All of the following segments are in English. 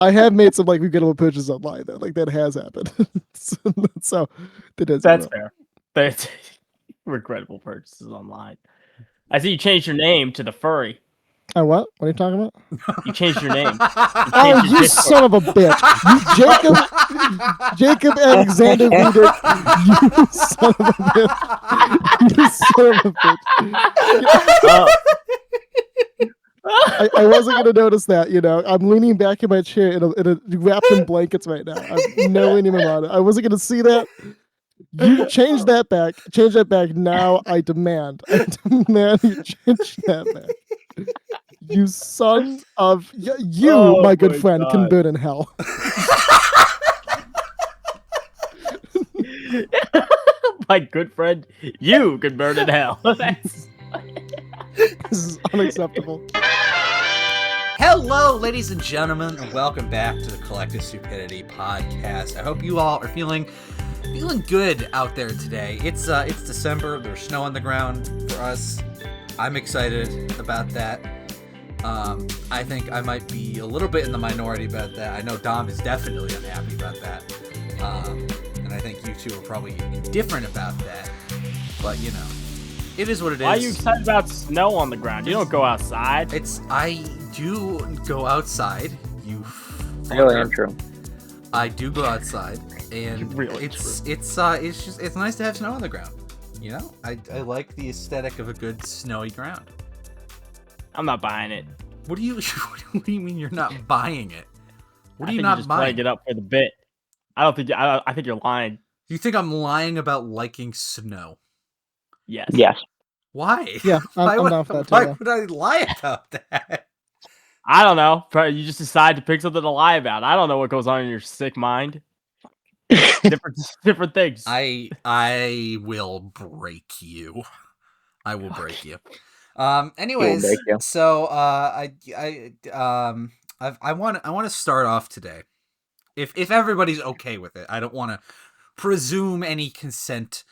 I have made some like regrettable purchases online though. Like that has happened. So that is That's real. fair. That's regrettable purchases online. I see you changed your name to the furry. Oh, what? What are you talking about? You changed your name. Oh, you son of a bitch! You Jacob Alexander Reeder. You son of a bitch! You son of a bitch! I wasn't gonna notice that. I'm leaning back in my chair wrapped in blankets right now. I'm no leaning on it. I wasn't gonna see that. You change that back. Change that back now. I demand you change that back. You son of you, my good friend, can burn in hell. My good friend, you can burn in hell. This is unacceptable. Hello, ladies and gentlemen, and welcome back to the Collective Stupidity Podcast. I hope you all are feeling good out there today. It's December. There's snow on the ground for us. I'm excited about that. I think I might be a little bit in the minority about that. I know Dom is definitely unhappy about that. And I think you two are probably indifferent about that. But, it is what it is. Why are you excited about snow on the ground? You don't go outside. I do go outside. Really untrue. I do go outside, and Really it's nice to have snow on the ground. I like the aesthetic of a good snowy ground. I'm not buying it. What do you mean you're not buying it? What are you I think not you're just buying? playing it up for the bit. I think you're lying. You think I'm lying about liking snow? Yes. Yes. Why? Yeah, why I'm would, down for that too. why Yeah. would I lie about that? I don't know. Probably you just decide to pick something to lie about. I don't know what goes on in your sick mind. different things. I will break you. I will break you. Anyways, break you. so I want to start off today. If everybody's okay with it, I don't want to presume any consent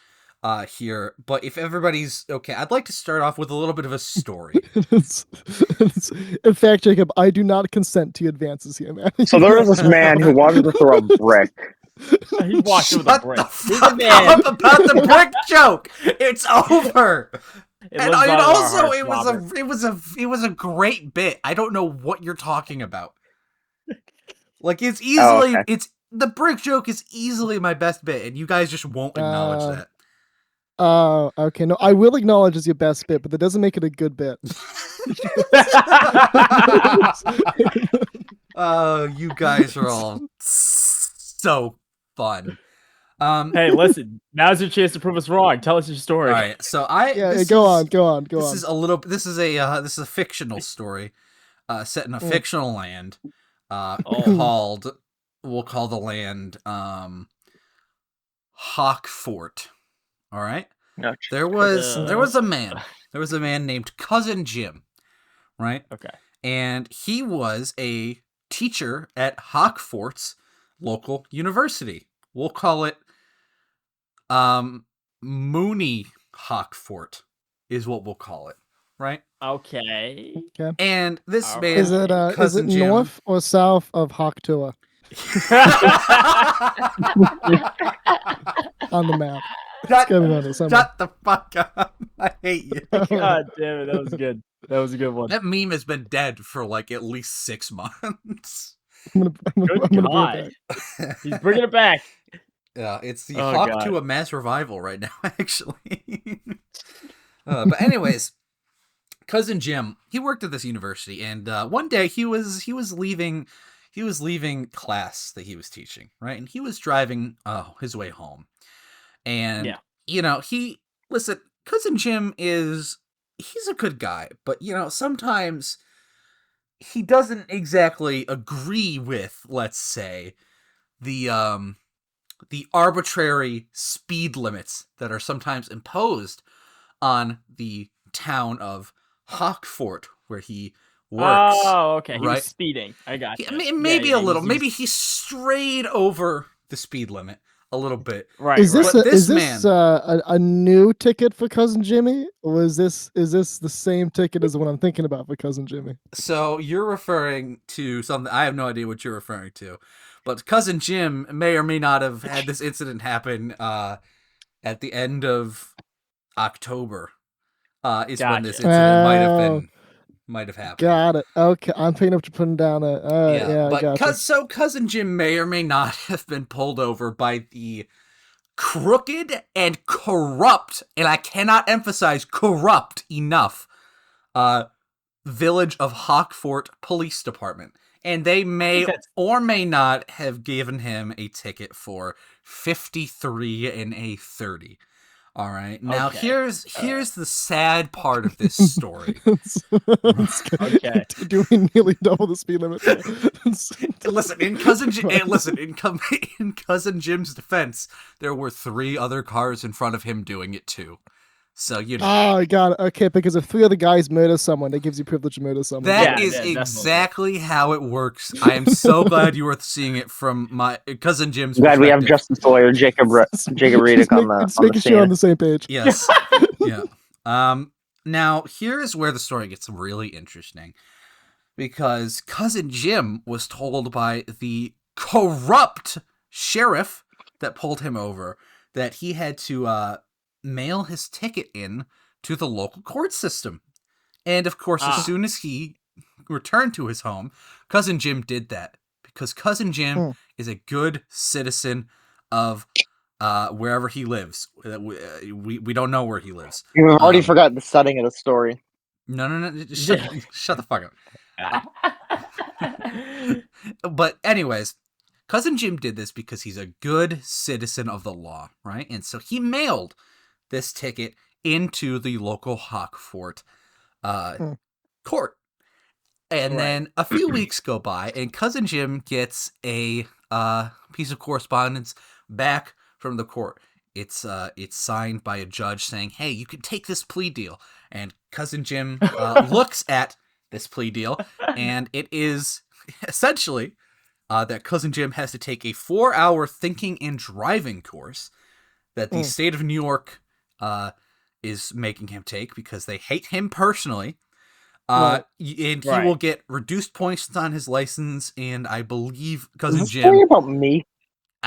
here, but if everybody's okay, I'd like to start off with a little bit of a story. In fact, Jacob, I do not consent to advances here, man. So there was this man who wanted to throw a brick. He walked in with a Shut brick. the He's a fuck man. up about the brick joke. It's over. It And lives on in our also, hearts, Robert. it was a great bit. I don't know what you're talking about. Like it's easily okay. it's the brick joke is easily my best bit, and you guys just won't acknowledge that. Oh, okay. No, I will acknowledge it's your best bit, but that doesn't make it a good bit. Oh, you guys are all so fun. Hey, listen. Now's your chance to prove us wrong. Tell us your story. All right, so Go on. This is a little. This is a fictional story, set in a fictional land, called. We'll call the land Hawk Fort. All right. No, There was a man. There was a man named Cousin Jim, right? Okay. And he was a teacher at Hawk Fort's local university. We'll call it Mooney Hawk Fort is what we'll call it, right? Okay. And this All man Is it Cousin Jim, north or south of Hawktua on the map? Shut, Gotta be on there somewhere. shut the fuck up. I hate you. God damn it. That was good. That was a good one. That meme has been dead for like at least 6 months. I'm gonna Good bring it God. back. He's bringing it back. Yeah, it's the Oh, Hawk God. to a mass revival right now, actually. But anyways, Cousin Jim, he worked at this university, and one day he was leaving class that he was teaching, right? And he was driving his way home, and Cousin Jim he's a good guy, but sometimes he doesn't exactly agree with, let's say, the arbitrary speed limits that are sometimes imposed on the town of Hawk Fort, where he works. Oh, okay. He right? was speeding. I got you. Maybe a little. He Maybe he strayed over the speed limit a little bit. Right. Is this But this a new ticket for Cousin Jimmy, or is this the same ticket as the one I'm thinking about for Cousin Jimmy? So you're referring to something. I have no idea what you're referring to, but Cousin Jim may or may not have had this incident happen at the end of October. Is when this Gotcha. incident might have happened. Got it. Okay, I'm picking up what you're putting down. Yeah, I but gotcha. so Cousin Jim may or may not have been pulled over by the crooked and corrupt, and I cannot emphasize corrupt enough, Village of Hawkfort Police Department. And they may or may not have given him a ticket for 53 and a 30. All right. Now Okay. here's the sad part of this story. Okay. Do we nearly double the speed limit? Listen, in Cousin in Cousin Jim's defense, there were 3 other cars in front of him doing it too. So you know. Oh, I got it. Okay, because if 3 other guys murder someone, that gives you privilege to murder someone. That Yeah, is yeah, definitely. exactly how it works. I am so glad you were seeing it from my Cousin Jim's Glad we have perspective. Justice lawyer Jacob Redick on the Just making sure we're on stand. the same page. Yes. Yeah. Now here is where the story gets really interesting, because Cousin Jim was told by the corrupt sheriff that pulled him over that he had to mail his ticket in to the local court system. And of course, as soon as he returned to his home, Cousin Jim did that because Cousin Jim is a good citizen of wherever he lives. We don't know where he lives. You already forgot the setting of the story. No. Just shut the fuck up. But anyways, Cousin Jim did this because he's a good citizen of the law, right? And so he mailed this ticket into the local Hawkfort court. And then a few weeks go by, and Cousin Jim gets a piece of correspondence back from the court. It's signed by a judge saying, "Hey, you can take this plea deal." And Cousin Jim looks at this plea deal, and it is essentially that Cousin Jim has to take a 4-hour thinking and driving course that the state of New York is making him take because they hate him personally. And he will get reduced points on his license, and I believe Cousin Is this Jim. story about me?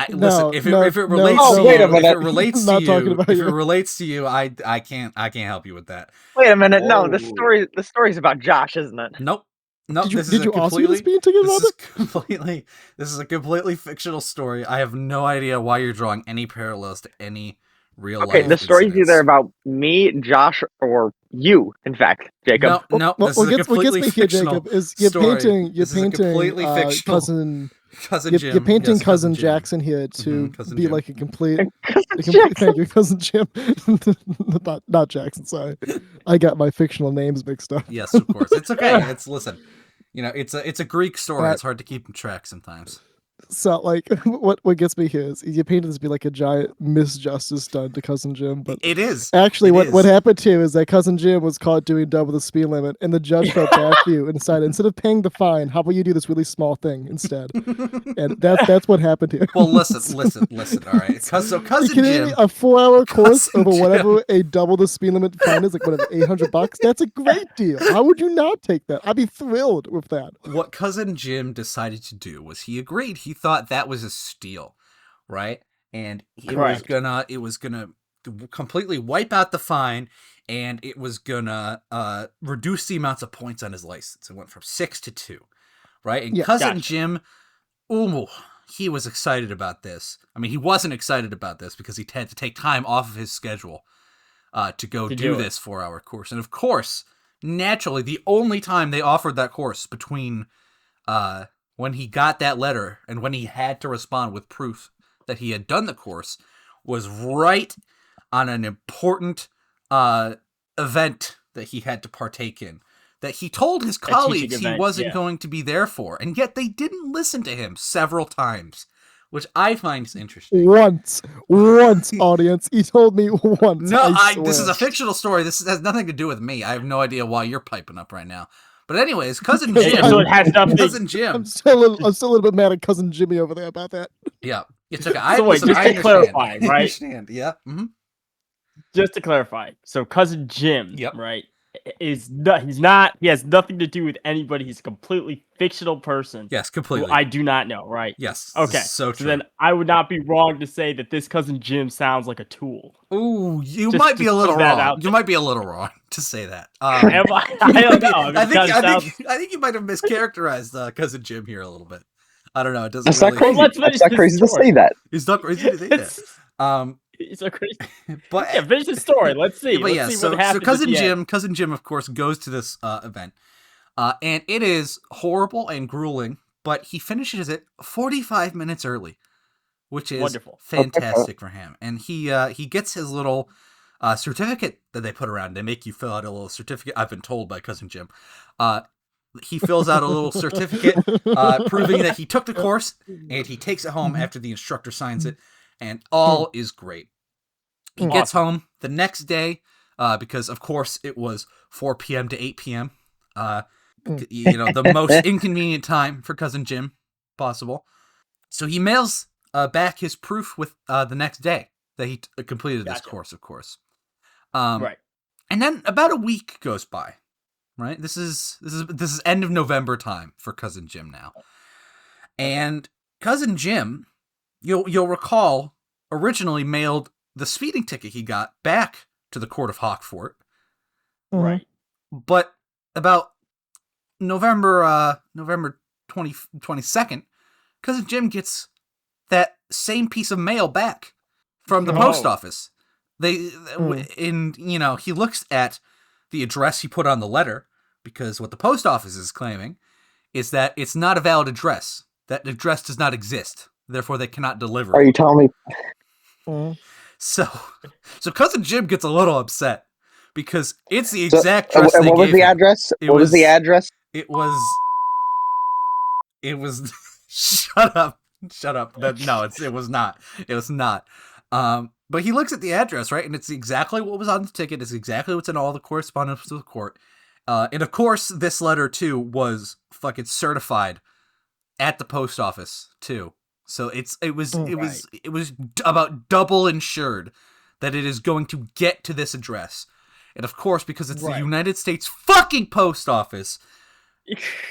Listen, if it relates no. to Wait you, a minute. if it relates to Not you, talking about if you. it relates to you, I can't help you with that. Wait a minute. No, the Oh. story's about Josh, isn't it? Nope. Did you also get a speeding ticket, Robert? This is a completely fictional story. I have no idea why you're drawing any parallels to any real Okay, life the story's incidents. either about me, Josh, or you. In fact, Jacob. No, this is a completely me here, fictional Jacob, is you're story. painting This is a completely fictional cousin Cousin you're, Jim. you're painting Yes, cousin Jim. Jackson here to Cousin be Jim. like a complete, Jackson. thank you, cousin Jim. not Jackson. Sorry, I got my fictional names mixed up. Yes, of course. It's okay. Listen. You know, it's a Greek story. Right. It's hard to keep in track sometimes. So like, what gets me here is you painted this to be like a giant misjustice done to cousin Jim, but It is. actually, It what is. happened to is that cousin Jim was caught doing double the speed limit, and the judge felt bad for you and decided instead of paying the fine, how about you do this really small thing instead? And that's what happened here. Well, listen. All right. So You cousin kidding Jim. me? A 4-hour course Cousin over Jim. whatever a double the speed limit fine is, like whatever, $800. That's a great deal. How would you not take that? I'd be thrilled with that. What cousin Jim decided to do was he agreed. He thought that was a steal, right? And it was gonna completely wipe out the fine, and it was gonna reduce the amounts of points on his license. It went from 6 to 2, right? And Yeah. cousin Gotcha. Jim, he was excited about this. I mean, he wasn't excited about this because he had to take time off of his schedule to go To do do it. this 4-hour course. And of course, naturally, the only time they offered that course between when he got that letter and when he had to respond with proof that he had done the course was right on an important event that he had to partake in, that he told his colleagues he event, wasn't yeah. going to be there for, and yet they didn't listen to him several times, which I find is interesting. Once, audience. He told me once. No, I this is swear. a fictional story. This has nothing to do with me. I have no idea why you're piping up right now. But anyways, cousin Jim. So it has nothing. Cousin Jim. I'm still a little bit mad at cousin Jimmy over there about that. Yeah. It's okay. So wait, listen, just I to understand. clarify, I right? understand. Yeah. Mm-hmm. Just to clarify, so cousin Jim, Yep. right, is not, he's not, he has nothing to do with anybody. He's a completely fictional person Yes, who completely. I do not know, right? Yes. Okay, So true. then I would not be wrong to say that this cousin Jim sounds like a tool. Ooh, you Just- might be a just little put that wrong. out You there. might be a little wrong to say that. Am I? I don't know. I mean, I it kinda sounds- think you might have mischaracterized cousin Jim here a little bit. I don't know. It doesn't That's not really. crazy. Let's finish That's not this crazy to story. say that. It's not crazy to say that. It's- It's so crazy. But Yeah, finish the story. Let's see. but Let's yeah, see so what happens. cousin at the end. Cousin Jim, of course, goes to this event, and it is horrible and grueling. But he finishes it 45 minutes early, which is Wonderful. fantastic for him. And he gets his little certificate that they put around. They make you fill out a little certificate. I've been told by cousin Jim. He fills out a little certificate proving that he took the course, and he takes it home after the instructor signs it, and all is great. He gets home the next day because, of course, it was 4 p.m. to 8 p.m. The most inconvenient time for cousin Jim possible. So he mails back his proof with the next day that he completed this Gotcha. course, of course. Right. And then about a week goes by. Right? This is end of November time for cousin Jim now. And cousin Jim, you'll recall, originally mailed the speeding ticket he got back to the court of Hawkfort. Right. But about November 22nd, cousin Jim gets that same piece of mail back from the post office. He looks at the address he put on the letter, because what the post office is claiming is that it's not a valid address. That address does not exist. Therefore, they cannot deliver. Are you telling me? So cousin Jim gets a little upset because it's the exact address And they what was gave the him. address? It What was the address? It was. Shut up. It was not. It was not. But he looks at the address, right? And it's exactly what was on the ticket. It's exactly what's in all the correspondence with the court. And of course, this letter, too, was fucking certified at the post office, too. So it was about double insured that it is going to get to this address. And of course, because it's the United States fucking post office,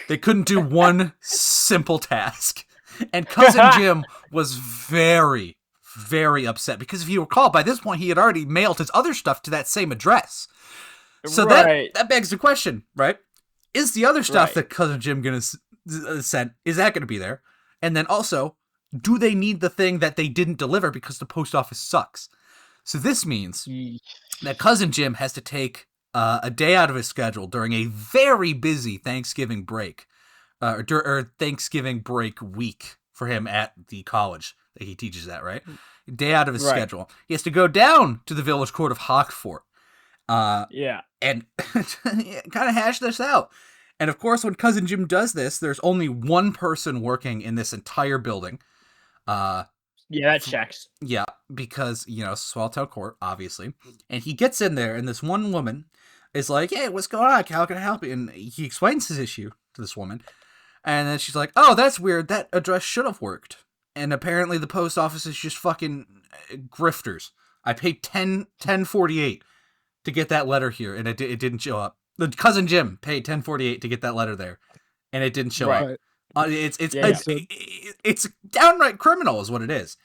they couldn't do one simple task. And cousin Jim was very, very upset because if you recall, by this point he had already mailed his other stuff to that same address. So that begs the question, right? Is the other stuff that cousin Jim gonna send, is that gonna be there? And then also, do they need the thing that they didn't deliver because the post office sucks? So this means that cousin Jim has to take a day out of his schedule during a very busy Thanksgiving break, or Thanksgiving break week for him at the college that he teaches at, right? Day out of his schedule. He has to go down to the village court of Hawkfort. And kind of hash this out. And of course, when cousin Jim does this, there's only one person working in this entire building. That checks. Yeah, because, small town court, obviously. And he gets in there, and this one woman is like, "Hey, what's going on? How can I help you?" And he explains his issue to this woman. And then she's like, "Oh, that's weird. That address should have worked. And apparently the post office is just fucking grifters. I paid $10.48 to get that letter here, and it didn't show up. The cousin Jim paid $10.48 to get that letter there, and it didn't show up. It's downright criminal, is what it is.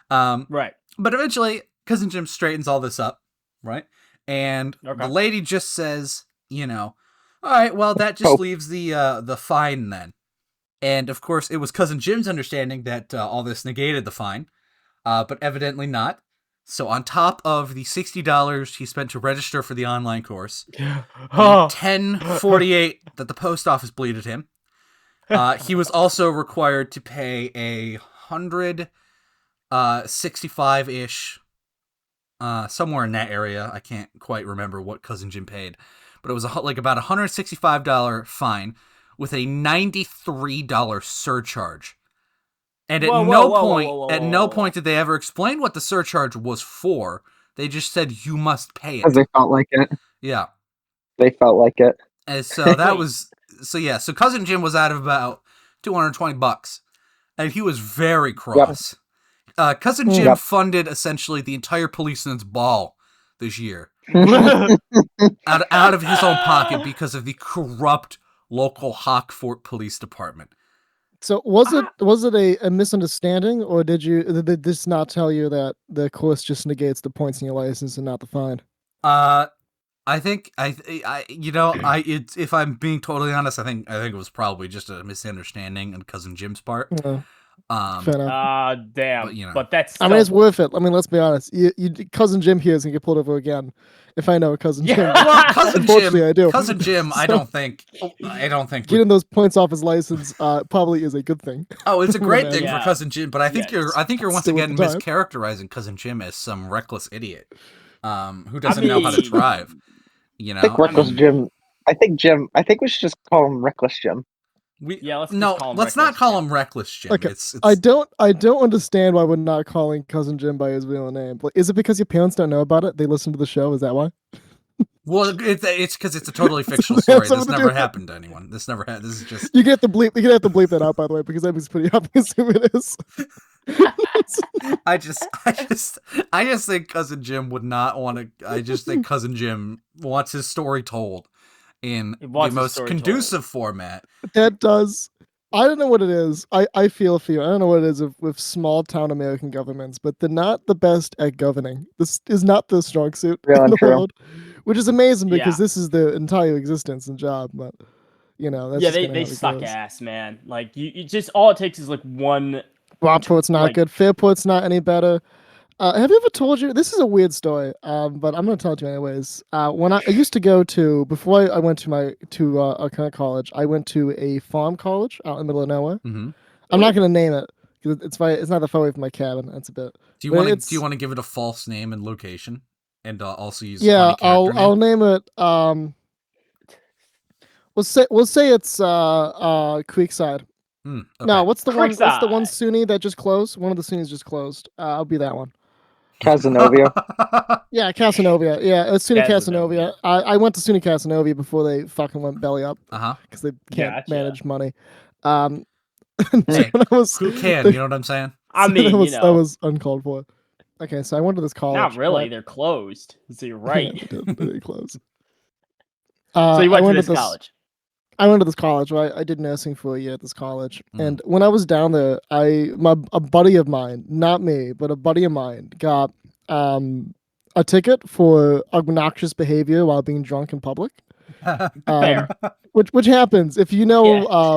But eventually, cousin Jim straightens all this up, right? And the lady just says, all right, well, that just leaves the fine then. And of course, it was cousin Jim's understanding that all this negated the fine, but evidently not. So on top of the $60 he spent to register for the online course, the $10.48 that the post office bleeded him, he was also required to pay a $165-ish, somewhere in that area. I can't quite remember what cousin Jim paid, but it was about $165 fine with a $93 surcharge. And at no point did they ever explain what the surcharge was for. They just said you must pay it. Because they felt like it. Yeah. They felt like it. And so that was so cousin Jim was out of about $220, and he was very cross. Yep. Cousin Jim Yep. funded essentially the entire policeman's ball this year That's out of his own pocket because of the corrupt local Hockfort Police Department. So was it a misunderstanding, or did this not tell you that the course just negates the points in your license and not the fine? I think if I'm being totally honest, I think it was probably just a misunderstanding on Cousin Jim's part. Yeah, Um, fair enough. damn. But, you know. But that's. I mean, it's still- worth it. I mean, let's be honest. Cousin Jim here is gonna get pulled over again. If I know Cousin Yeah. Jim, well, Cousin unfortunately, Jim, I do. Cousin Jim, I So- don't think. Getting those points off his license probably is a good thing. Oh, it's a great thing Yeah. for Cousin Jim, but I think Yeah, you're once still again at the time. mischaracterizing Cousin Jim as some reckless idiot, who doesn't know how to mean- drive. You know, I think Reckless mean- Jim. I think we should just call him Reckless Jim. Yeah, let's just no, call him let's not Reckless call Jim. him Reckless Jim. Okay, It's I don't understand why we're not calling Cousin Jim by his real name. Like, is it because your parents don't know about it? They listen to the show. Is that why? well, it's because it's a totally fictional story. That's what This I'm never doing. happened to anyone. This never happened. This is just. You have to bleep that out, by the way, because that was pretty obvious who it is. I just think Cousin Jim would not want to. I just think Cousin Jim wants his story told in He the wants his most story conducive format. That does. I don't know what it is. I feel for you. I don't know what it is with small town American governments, but they're not the best at governing. This is not the strong suit Real in and the true. world, which is amazing because Yeah. this is their entire existence and job. But that's Yeah, just they kinda how it suck goes. ass, man. Like you just all it takes is like one. Rockport's not like- good. Fairport's not any better. Have you ever told you? This is a weird story, but I'm going to tell it to you anyways. When I used to go to before I went to our current college, I went to a farm college out in the middle of nowhere. Mm-hmm. I'm not going to name it because it's not that far away from my cabin. That's a bit. Do you But want to? it's- Do you want to give it a false name and location, and also use? Yeah, a funny character I'll name? name it. We'll say it's Creekside. Hmm, No, okay. what's the one Creekside. SUNY that just closed? One of the SUNYs just closed. I'll be that one. Casanova. Yeah, Casanova. Yeah, it's SUNY Casanova. Casanova. I went to SUNY Casanova before they fucking went belly up Uh-huh. because they can't Gotcha. manage money. Hey, that was, Who can? You know what I'm saying? I mean, that was uncalled for. Okay, so I went to this college. not really. right? They're closed. So you're Yeah, right. they closed. So you I went to to this college. I went to this college, right? I did nursing for a year at this college, Mm. and when I was down there, a buddy of mine, not me, but a buddy of mine, got a ticket for obnoxious behavior while being drunk in public. Fair. Which happens if you know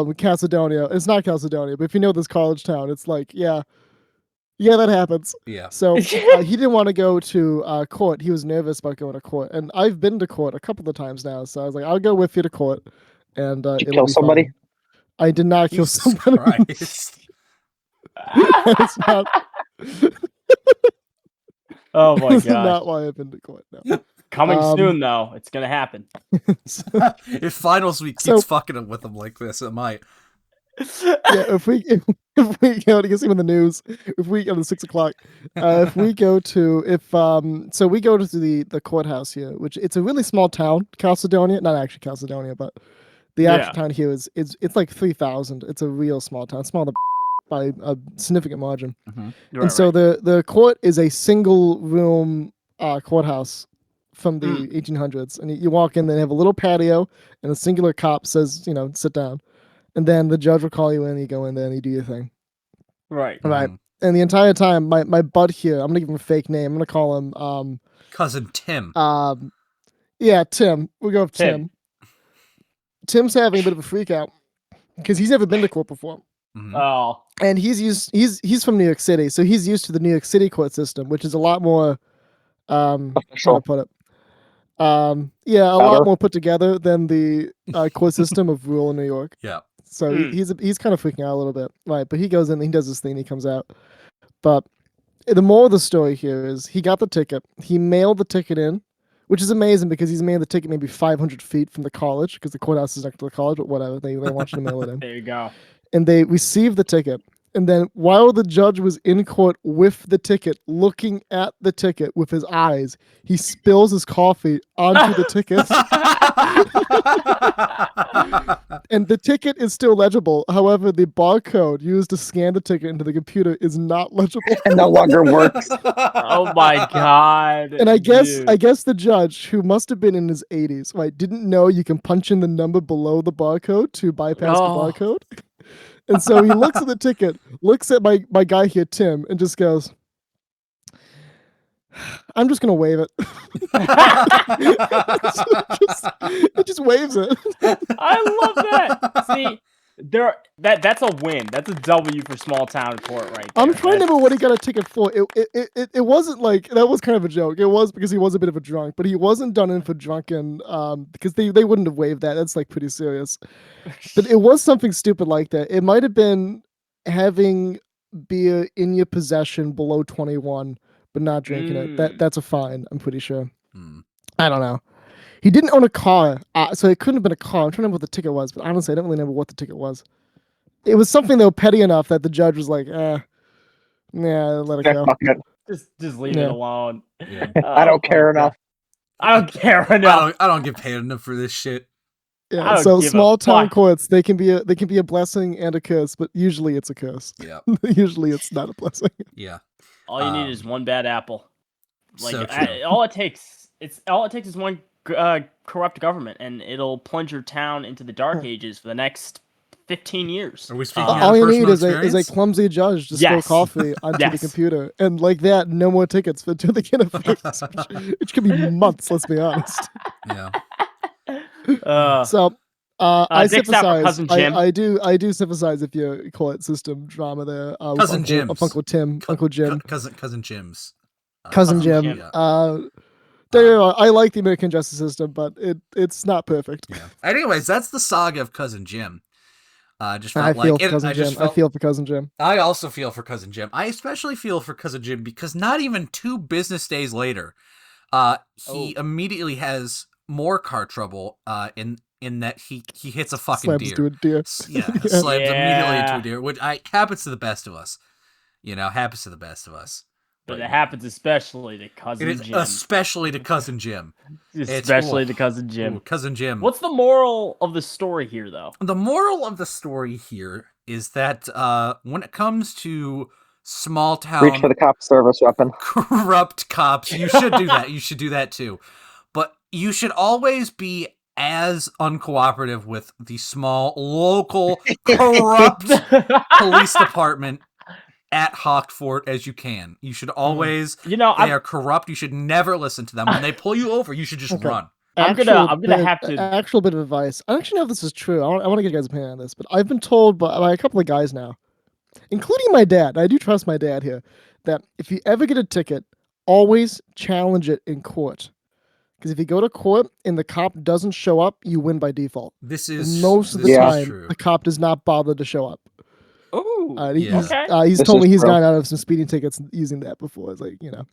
Yeah. Caledonia. It's not Caledonia, but if you know this college town, it's like yeah, that happens. Yeah. So he didn't want to go to court. He was nervous about going to court, and I've been to court a couple of times now. So I was like, I'll go with you to court. And Did you it'll kill be somebody? fine. I did not kill Jesus somebody. Christ. That's not, Oh my that's god. not why I've been to court. No. Coming um, soon though. It's gonna happen. So, If finals week So- keeps fucking with them like this, it might. yeah, if we go to get some in the news, if we go to 6 o'clock, if we go to so we go to the courthouse here, which it's a really small town, Caledonia, not actually Caledonia, but the actual Yeah. town here is it's like 3,000. It's a real small town, smaller by a significant margin. Right, And so the court is a single room courthouse from the Mm. 1800s, and you walk in, they have a little patio, and a singular cop says, sit down, and then the judge will call you in, you go in there, and you do your thing. right. Right. Mhm. And the entire time, my bud here, I'm gonna give him a fake name. I'm gonna call him Cousin Tim. yeah, Tim. We'll go with Tim. Tim. Tim's having a bit of a freak out because he's never been to court before. Mhm. Oh. And he's from New York City, so he's used to the New York City court system, which is a lot more how to Official. put it. A Better. lot more put together than the court system of rural New York. Yeah. So Hmm. he's kind of freaking out a little bit, right? But he goes in, he does his thing, he comes out. But the moral of the story here is he got the ticket, he mailed the ticket in, which is amazing because he's mailed the ticket maybe 500 feet from the college because the courthouse is next to the college, but whatever, they want you to mail it in. There you go. And they received the ticket, And then while the judge was in court with the ticket, looking at the ticket with his eyes, he spills his coffee onto the ticket. And the ticket is still legible. However, the barcode used to scan the ticket into the computer is not legible. And no longer works. Oh my god. And I guess dude. the judge, who must have been in his 80s, right, didn't know you can punch in the number below the barcode to bypass the Oh. barcode. And so he looks at the ticket, looks at my guy here, Tim, and just goes, I'm just gonna wave it. It just waves it. I love that. See, that's a win. That's a W for small town court right there. I'm trying to remember what he got a ticket for. It wasn't like that was kind of a joke. It was because he was a bit of a drunk, but he wasn't done in for drunken because they wouldn't have waived that. That's like pretty serious. But it was something stupid like that. It might have been having beer in your possession below 21, but not drinking it. That's a fine, I'm pretty sure. I don't know. He didn't own a car, so it couldn't have been a car. I'm trying to remember what the ticket was, but honestly, I don't really remember what the ticket was. It was something though petty enough that the judge was like, yeah, let it Yeah, go. fuck it. Just leave Yeah. it alone. Yeah. I don't care enough. I don't care enough. I don't get paid enough for this shit. I Yeah, don't so give a small town fuck. courts, they can be a blessing and a curse, but usually it's a curse. Yeah. Usually it's not a blessing. Yeah. All you need is one bad apple. Like So true. all it takes is one corrupt government, and it'll plunge your town into the dark ages for the next 15 years. Are we speaking All you need personal is a experience? clumsy judge to spill Yes. coffee onto the Yes. computer, and like that, no more tickets for to the get effects, which could be months. Let's be honest. Yeah. So, I Dick's out for sympathize. Cousin Jim. I do sympathize if you call it system drama there. With Cousin Uncle, Jim's. of Uncle Tim, Uncle Jim, Cousin Jim's. Cousin Jim. Jim. Yeah. Don't get me wrong, I like the American justice system, but it's not perfect. Yeah. Anyways, that's the saga of Cousin Jim. Just I felt feel like for it, Cousin I Jim. just I felt, feel for Cousin Jim. I also feel for Cousin Jim. I especially feel for Cousin Jim because not even 2 business days later, he immediately has more car trouble. In that he hits a fucking Slams deer. to a deer. Yeah, slams immediately into Yeah. a deer, which happens to the best of us. Happens to the best of us. But it happens especially to It Cousin is Jim. especially to Cousin Jim. Especially to Cousin Jim. Ooh, Cousin Jim. What's the moral of the story here, though? The moral of the story here is that when it comes to small town Reach for the cop service weapon. corrupt cops, you should do that. You should do that too. But you should always be as uncooperative with the small local corrupt police department at Hawkfort as you can. You should always You know, they are corrupt. You should never listen to them. When they pull you over, you should just Okay. run. I'm gonna have to- Actual bit of advice. I don't actually know if this is true. I want to get your guys' opinion on this, but I've been told by a couple of guys now, including my dad. I do trust my dad here, that if you ever get a ticket, always challenge it in court. Because if you go to court and the cop doesn't show up, you win by default. This is Most of the this is time, true. the cop does not bother to show up. Ooh, Yeah. okay. He's This told me is he's true. gotten out of some speeding tickets using that before. It's like, That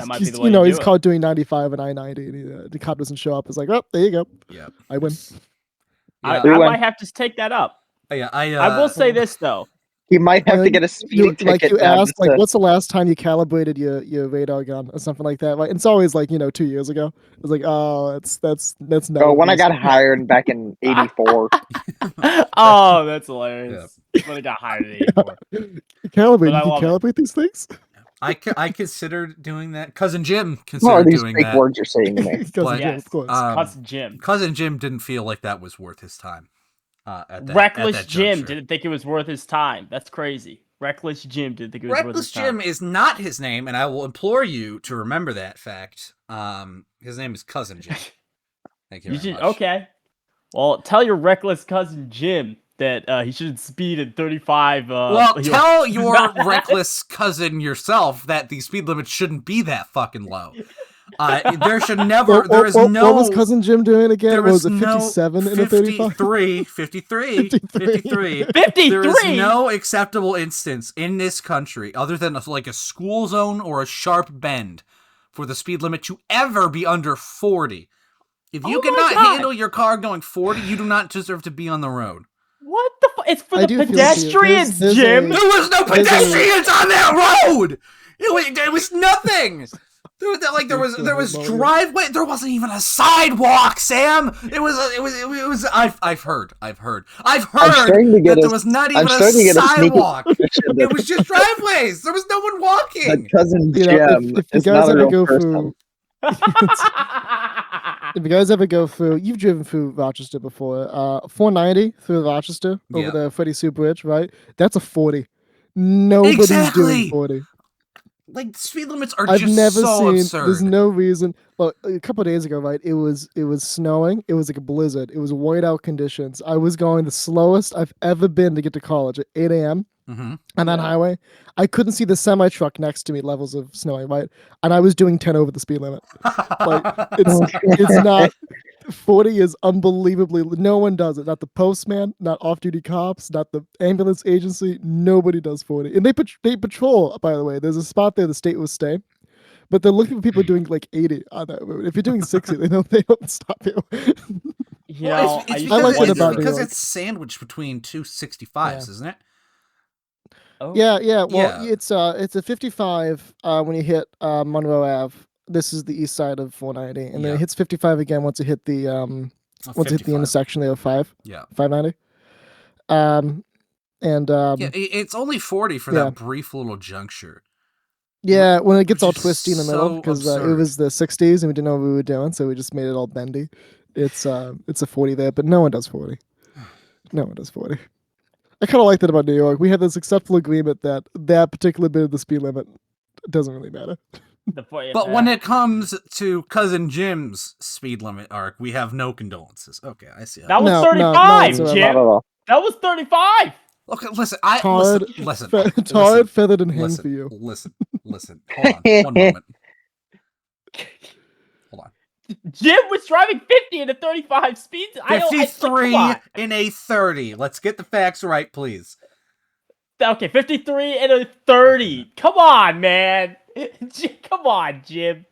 might be he's, the way to he's do it. caught doing 95 and I-90, and the cop doesn't show up. It's like, oh, there you go. Yeah. I win. I Yeah. might have to take that up. Yeah, I will say this though. He might have to get a speeding Like ticket. you now asked, just like, to- what's the last time you calibrated your radar gun or something like that? Like, it's always like 2 years ago. It's like, oh, that's never. Oh, when I got hired back in '84. Oh, that's hilarious. When I got hired at 84. Calibrate. But I You love can it. calibrate these things. I considered doing that. Cousin Jim What are considered these doing fake that. words you're saying to me? Cousin But- Jim, Yes. of course. Cousin Jim. Cousin Jim didn't feel like that was worth his time. At that, Reckless at that Jim juncture. didn't think it was worth his time. That's crazy. Reckless Jim didn't think it was worth Reckless his time. Jim is not his name, and I will implore you to remember that fact. His name is Cousin Jim. Thank you You very should, much. okay. Well, tell your reckless cousin Jim that he shouldn't speed at 35. Well, you know. tell your reckless cousin yourself that the speed limit shouldn't be that fucking low. There should never. There is no. What was Cousin Jim doing again? There What was was it, no 57 and a 35? 53. 53. 53. There is no acceptable instance in this country, other than like a school zone or a sharp bend, for the speed limit to ever be under 40. If you Oh my cannot God. handle your car going 40, you do not deserve to be on the road. What the fuck? It's for I the do feel pedestrians, there's Jim. There was no There's a- pedestrians on that road. It was nothing. There was driveway. There wasn't even a sidewalk, Sam. It was. I've heard starting to get that there a- was not I'm even a starting to get a sneaky sidewalk. suspicion It that was just driveways. There was no one walking. cousin You know, Jim if you is guys not a ever real go person. through, if you guys ever go through, you've driven through Rochester before. 490 through Rochester over Yeah. the Freddie Sue Bridge, right? That's a 40. Nobody's Exactly. doing 40. Like speed limits are I've just never so seen. absurd. There's no reason. Well, a couple of days ago, right? It was snowing. It was like a blizzard. It was whiteout conditions. I was going the slowest I've ever been to get to college at 8 a.m. Mhm. on that highway. I couldn't see the semi truck next to me. Levels of snowing, right? And I was doing 10 over the speed limit. Like it's not. 40 is unbelievably. No one does it. Not the postman. Not off-duty cops. Not the ambulance agency. Nobody does 40. And they patrol. By the way, there's a spot there the state will stay, but they're looking for people doing like 80 on that road. If you're doing 60, they don't stop you. You Well, know, it's used because, to like that wonder- about New because York. it's sandwiched between two 65s, isn't it? Oh. Yeah. Well, Yeah. it's a 55 when you hit Monroe Ave. This is the east side of 490, and then Yeah. it hits 55 again once you hit the once you hit the 55. intersection there of Yeah. 590. Yeah, it's only 40 for yeah. that brief little juncture. Yeah, when it gets Which all is twisty in the middle so because it absurd. was the 60s and we didn't know what we were doing, so we just made it all bendy. It's a 40 there, but no one does 40. No one does 40. I kind of like that about New York. We have this acceptable agreement that that particular bit of the speed limit doesn't really matter. But when it comes to cousin Jim's speed limit arc, we have no condolences. Okay, I see. that was No, 35, whatsoever. Not at Jim. all. That was 35. Okay, listen. Tarred, Listen. tarred, feathered, and hanged Listen. for you. Listen. Hold on. One moment. Hold on. Jim was driving 50 in a 35 speed. 53 come on. in a 30. Let's get the facts right, please. Okay, 53 and a 30. Come on, man. Come on, Jim.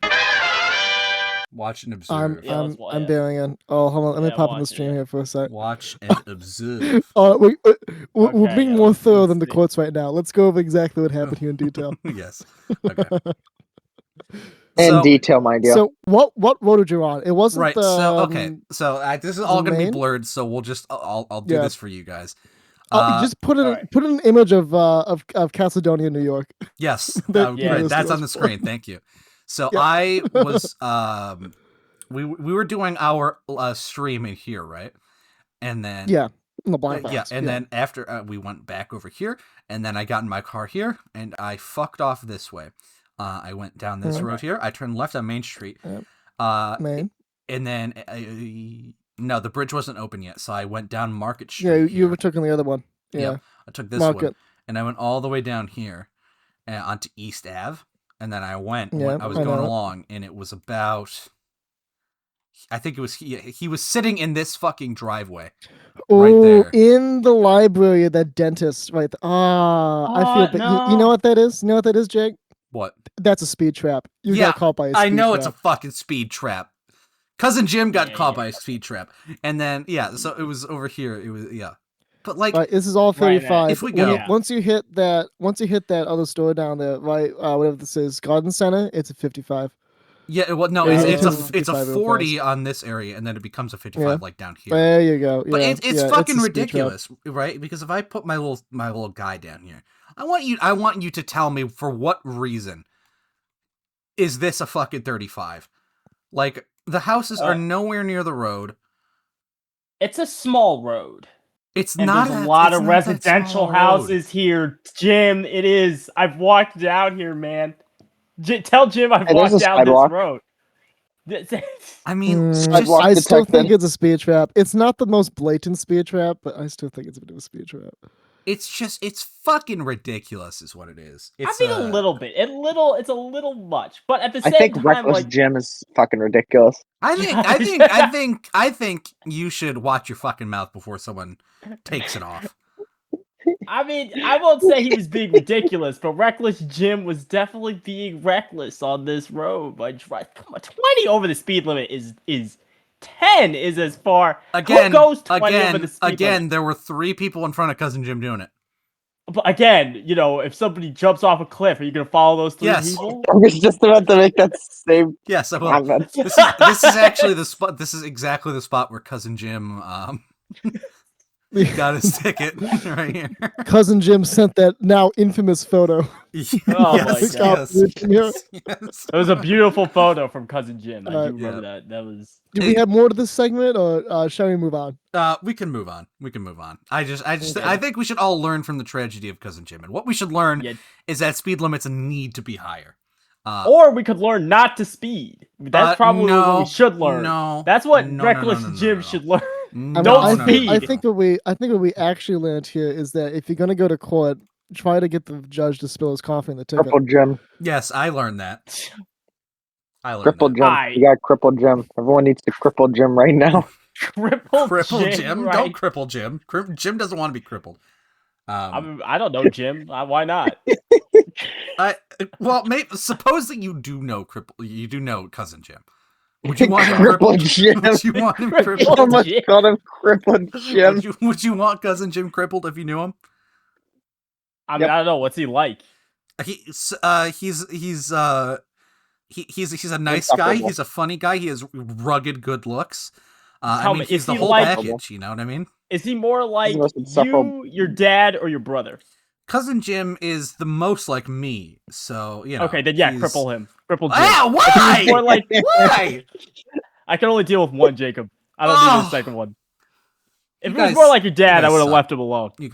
Watch and observe. Yeah, let's I'm yeah. bearing in. Oh, hold on. Let me Yeah, pop in the watch it, stream yeah. here for a sec. Watch and observe. We're Okay, being yeah, more let's thorough than the see. quotes right now. Let's go over exactly what happened here in detail. Yes. Okay. In So- detail, mind you. So what road did you on? It wasn't Right. the So okay. So this is all the gonna be main? blurred. So we'll just I'll do Yeah. this for you guys. just put in alright. put in an image of Caledonia, New York. Yes. that you Great. listed That's us on the for. screen. Thank you. So Yep. I was we were doing our stream in here, right? And then Yeah, in the black box. yeah, and then after we went back over here, and then I got in my car here, and I fucked off this way. I went down this Mhm. road here. I turned left on Main Street. Yep. And man. then no, the bridge wasn't open yet, so I went down Market Street. Yeah, you here. took on the other one. Yeah, Yep. I took this one, market. and I went all the way down here, and onto East Ave, and then I went. Yeah, I was I going know it. along, and it was about. I think it was he was sitting in this fucking driveway. Oh, there. in the library, that dentist, right? I feel. But you know no. what that is? You know what that is, Jake? What? That's a speed trap. You Yeah, got caught by a speed I know trap. it's a fucking speed trap. Cousin Jim got Yeah, caught yeah. by a speed trap, and then so it was over here. It was but like Right, this is all Right now. 35. If we When go- you- once you hit that other store down there, right? Whatever this is, Garden Center, it's a 55. no, Yeah, it's it's a 55 real 40 on this area, and then it becomes a 55 Yeah. like down here. There you go. But yeah, it's yeah, fucking a speed trap. ridiculous, right? Because if I put my little guy down here, I want you to tell me for what reason is this a fucking 35? Like the houses are nowhere near the road. It's a small road. It's And not there's a lot it's of not that residential small road. houses here. Jim, it is. I've walked down here, man. Tell Jim I've Hey, there's walked a down sidewalk. this road. I mean, Sidewalk I still detected. think it's a speed trap. It's not the most blatant speed trap, but I still think it's a bit of a speed trap. it's fucking ridiculous, is what it is. I It's mean, a little bit. It's a little much. But at the I same think time, Reckless like, Jim is fucking ridiculous. I think you should watch your fucking mouth before someone takes it off. I mean, I won't say he was being ridiculous, but Reckless Jim was definitely being reckless on this road by driving. Come on, 20 over the speed limit is 10 is as far. Again, Who goes 20 over the speed again, limit? there were 3 people in front of Cousin Jim doing it. But again, if somebody jumps off a cliff, are you gonna follow those 3 Yes. people? I was just about to make that same Yes, I will. comment. This is actually the spot. This is exactly the spot where Cousin Jim got his ticket right here. Cousin Jim sent that now infamous photo. Oh yes, my God. yes. It was a beautiful photo from Cousin Jim. I do Yeah. remember that. That was. Do we have more to this segment, or shall we move on? We can move on. I Okay. think we should all learn from the tragedy of Cousin Jim, and what we should learn Yeah. is that speed limits need to be higher. Or we could learn not to speed. That's probably no, what we should learn. No, That's what no, reckless no, Jim no. should learn. No, Don't no, no, speed. no, I no. think what we actually learned here is that if you're gonna go to court, try to get the judge to spill his coffee in the ticket. Crippled Jim. Yes, I learned that. Crippled Jim. I- You got crippled Jim. Everyone needs to cripple Jim right now. Crippled Jim. right? Don't cripple Jim. Jim doesn't want to be crippled. I don't know, Jim. Why not? Suppose that you do know Cousin Jim. Would you want him Crippled crippled? Jim. Would you want him Crippled crippled? Oh my Jim. god, I'm crippled Jim. Would you want Cousin Jim crippled if you knew him? I mean, Yep. I don't know. What's he like? He's a nice guy. Insufferable. He's a funny guy. He has rugged good looks. Tell me, he's is the he whole like- package. You know what I mean? Is he more like most insufferable. you, your dad, or your brother? Cousin Jim is the most like me. So Okay, then yeah, he's- cripple him. Cripple Jim. Ah, why? More like Why? I can only deal with one, Jacob. I don't need Oh. a second one. If You it was guys- more like your dad, you I guys would have suck. left him alone. You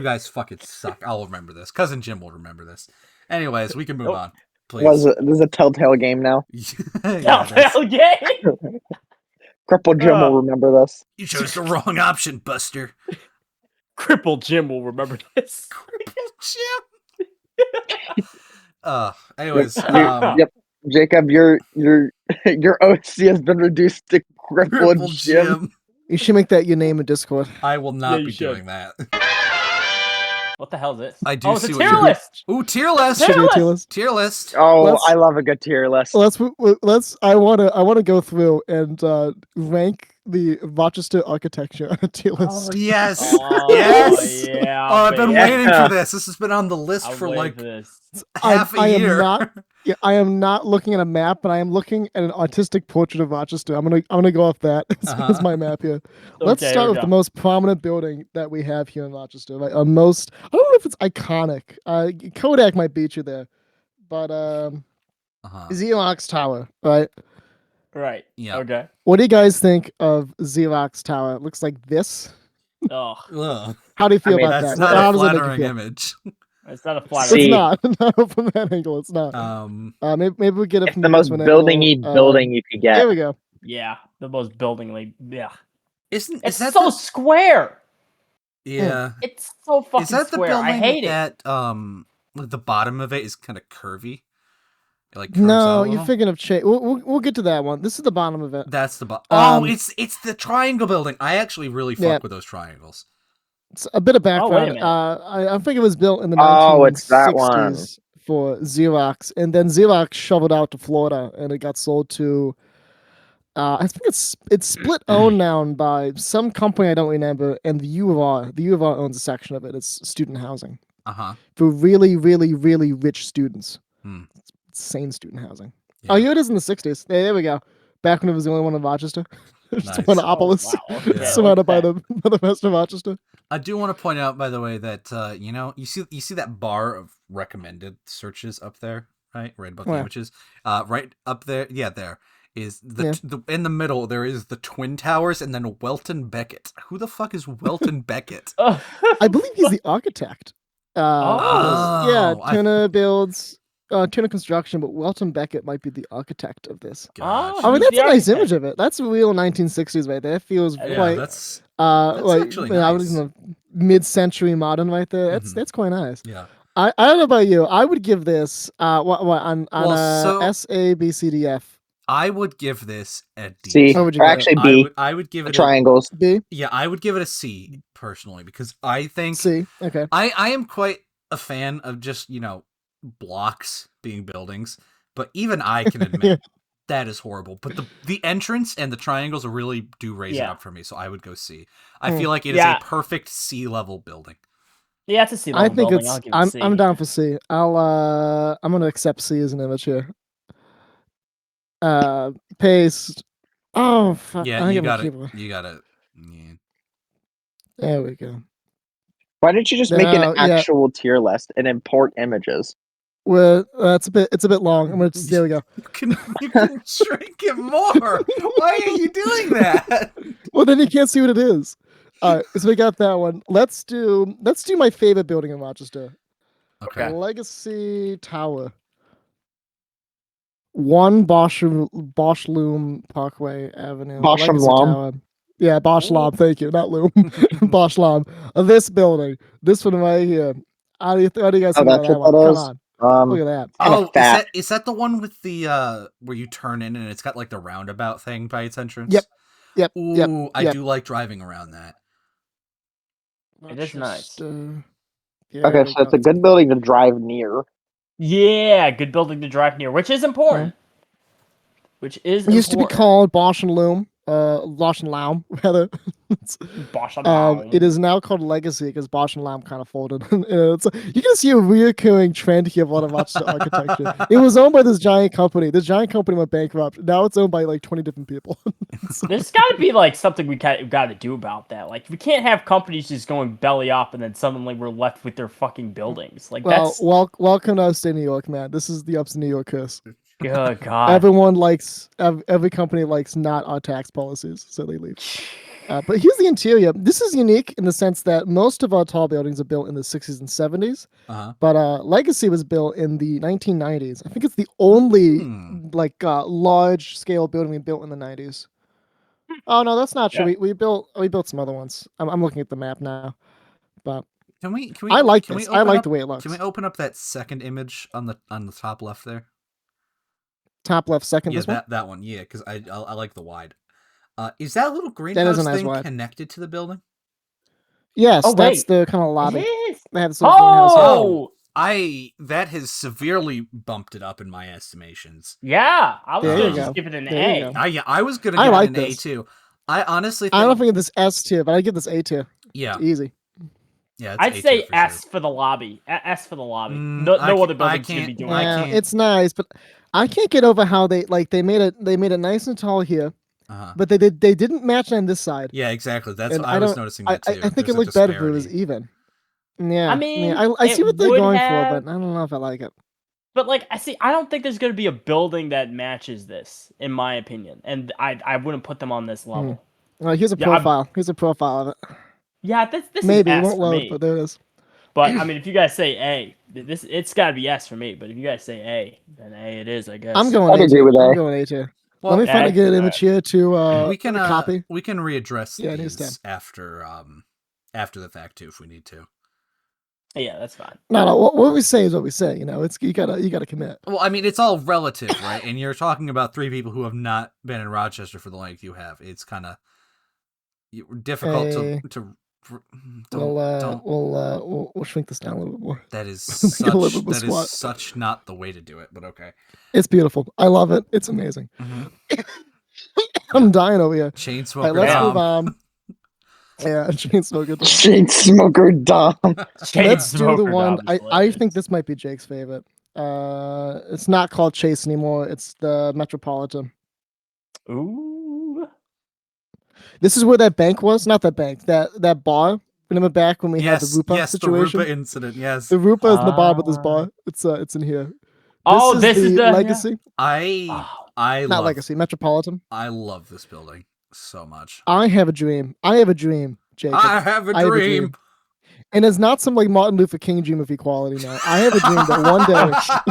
guys fucking suck. I'll remember this. Cousin Jim will remember this. Anyways, we can move Nope. on, please. This is a telltale game now. Yeah, that's- Telltale game. Crippled Jim Oh. will remember this. you chose the wrong option, Buster. Cripple Jim will remember this. Jim. Anyways, Yep, Jacob, your OC has been reduced to crippled Crippled Jim. Jim. You should make that your name in Discord. I will Yeah, not you be should. doing that. What the hell is this? I do Oh, it's see a what tier you're- list. Ooh, tier list. Tier Should be a tier list. list. Tier list. Oh, Let's- I love a good tier list. I wanna go through and rank the Rochester architecture on a tier list. Yes. Oh, Yes. yeah. Oh, I've been baby. waiting Yeah. for this. This has been on the list I'm for waiting like for this. half a I am year. not- Yeah, I am not looking at a map, but I am looking at an artistic portrait of Rochester. I'm gonna go off that as my map here. Let's Okay, start here we with the go. most prominent building that we have here in Rochester. Right? I don't know if it's iconic. Kodak might beat you there, but Uh-huh. Xerox Tower, right? Right. Yeah. Okay. What do you guys think of Xerox Tower? It looks like this. Oh, Ugh, How do you feel mean, about that's that? not How a does that make you flattering feel? image. it's not a It's flattering. See- not. Not from that angle. It's not. Maybe we get it It's from the a most different angle. building-y building you could There get. we go. Yeah, the most buildingly. Yeah, Isn't it's is that so the, square. yeah? It's so fucking Is that the square. building I hate it. that like the bottom of it is kind of curvy? It, like curves out No, a you're little? thinking of We'll get to that one. This is the bottom of it. That's the bottom. Um, Oh, it's the triangle building. I actually really fuck Yeah. with those triangles. It's a bit of Oh, wait a background. minute. I think it was built in the Oh, it's that 1960s for Xerox, and then Xerox shoveled out to Florida, and it got sold to. I think it's split owned now by some company I don't remember, and the U of R. The U of R owns a section of it. It's student housing Uh-huh. for really, really, really rich students. Hmm. It's insane student housing. Yeah. Oh, here it is in the 60s. There we go. Back when it was the only one in Rochester. Just Nice. a monopolist. Oh, wow, okay, Surrounded by look at the rest of Rochester. I do want to point out, by the way, that you see that bar of recommended searches up there, right? Right above the Where? images. Right up there. Yeah, there is Yeah. the in the middle. There is the Twin Towers, and then Welton Beckett. Who the fuck is Welton Beckett? that. I believe he's the architect. Oh. Yeah, I- Tuna builds, Tuna Construction, but Welton Beckett might be the architect of this. Gosh. Oh, I mean, he's that's the a nice architect. image of it. That's a real 1960s right there. It feels Yeah, quite, that's like, actually I was nice. in the mid-century modern right there. Mhm. That's quite nice. yeah. I don't know about you. I would give this, what on Well, so- S, A, B, C, D, F. I would give this a D. C, What would you or give it? actually I B, would, I would give it triangles. B, yeah, I would give it a C personally because I think C. Okay. I am quite a fan of just, blocks being buildings, but even I can admit That is horrible. But the entrance and the triangles really do raise it Yeah. up for me, so I would go C. I Hmm. feel like it is Yeah. a perfect C level building. Yeah, it's a C I level think building. it's. I'll give it C. I'm down for C. I'm gonna accept C as an image here. Paste. Oh fuck! Yeah, I you get my got it. keyboard. You got it. Yeah. There we go. Why didn't you just make No, an yeah. actual tier list and import images? Well, it's a bit long. I'm gonna just, there we go. You can shrink it more. Why are you doing that? Well, then you can't see what it is. All right, so we got that one. Let's do my favorite building in Rochester. Okay. Legacy Tower. 1 Bosch Loom Parkway Avenue. Bosch Legacy Loom? Tower. Yeah, Bosch Ooh. Loom. Thank you, not Loom. Bosch Loom. This building, this one right here. How do you guys Oh, think about that's that what one? that Come is? on, look at that. Kinda Oh, fat. is that the one with the where you turn in and it's got like the roundabout thing by its entrance? Yep. Yep. Ooh, Yep. I yep. do like driving around that. It is nice. Rochester. There Okay, we so it's go. a good building to drive near. Yeah, good building to drive near, which is important. Which is It used to be important. called Bosch and Loom. Bosch and Loum, rather. Bosch on Loum. It is now called Legacy because Bosch and Loum kind of folded. You can see a reoccurring trend here of a lot of Rochester architecture. It was owned by this giant company. This giant company went bankrupt. Now it's owned by like 20 different people. There's got to be like something we got to do about that. Like we can't have companies just going belly up and then suddenly we're left with their fucking buildings. Like Well, that's welcome to upstate New York, man. This is the upstate New York curse. good God. Everyone likes every company likes not our tax policies, so they leave. But here's the interior. This is unique in the sense that most of our tall buildings are built in the 60s and 70s, Uh-huh. but Legacy was built in the 1990s. I think it's the only large scale building we built in the 90s. Oh no, that's not true. Yeah. We built some other ones. I'm looking at the map now, but Can we I like can we this. I open like up- the way it looks. Can we open up that second image on the top left there? Top left, second. Yeah, This one. that one. Yeah, because I like the wide. Is that little That greenhouse is a nice thing wide. connected to the building? Yes, Oh, that's wait. the kind of It lobby. is. They have this little greenhouse. Oh, That has severely bumped it up in my estimations. yeah. I was There gonna you just go. give it an There you A. go. I was gonna I give like it an A this. too. I honestly think, I don't know if I give this S tier, but I give this A tier. yeah, Easy. yeah. It's I'd A say tier for S sure. for the lobby. S for the lobby. Mm, No I other can't- buildings should be doing I that. can't- It's nice, but I can't get over how they made it nice and tall here, Uh-huh. but they didn't match on this side. Yeah, exactly. That's And what I I was don't- noticing I that too. think There's it a looked better if it was disparity. even. Yeah. I mean, I see it what they're would going for, have- but I don't know if I like it. But like I don't think there's gonna be a building that matches this, in my opinion. And I wouldn't put them on this level. Well, here's a Yeah, I'm- profile. Here's a profile of it. Yeah, this Maybe is it S won't for load, me. but there it is. But I mean, if you guys say A, it's gotta be S for me. But if you guys say A, then A it is, I guess. I'm going I'd A agree tier. with I'm A. going A tier. Well, Let me find a A. good image here to we can copy. we can readdress Yeah, it is these after the fact too if we need to. Yeah, that's fine. No. What we say is what we say. You know, it's you gotta commit. Well, I mean, it's all relative, right? And you're talking about three people who have not been in Rochester for the length you have. It's kind of difficult Hey. to We'll don't. we'll shrink this down a little bit more. That is Get a little bit such squat. not the way to do it, but okay. It's beautiful. I love it. It's amazing. Mhm. I'm dying over here. Chain All smoker. right, let's Dom. move on. Yeah, chain smoker. Chain smoker Dom. Let's do the Smoker one. Dom is I hilarious. think this might be Jake's favorite. It's not called Chase anymore. It's the Metropolitan. Ooh. This is where that bank was. Not that bank. That bar. Remember back when we had the Yes, Rupa yes, situation? the Rupa incident. Yes, The Rupa is in the bottom of this Ah. bar. It's in here. Oh, this is the legacy. Oh, I Not love legacy. Metropolitan. I love this building so much. I have a dream. Jacob. I have a I have a dream. dream. And it's not some like Martin Luther King dream of equality now. I have a dream that one day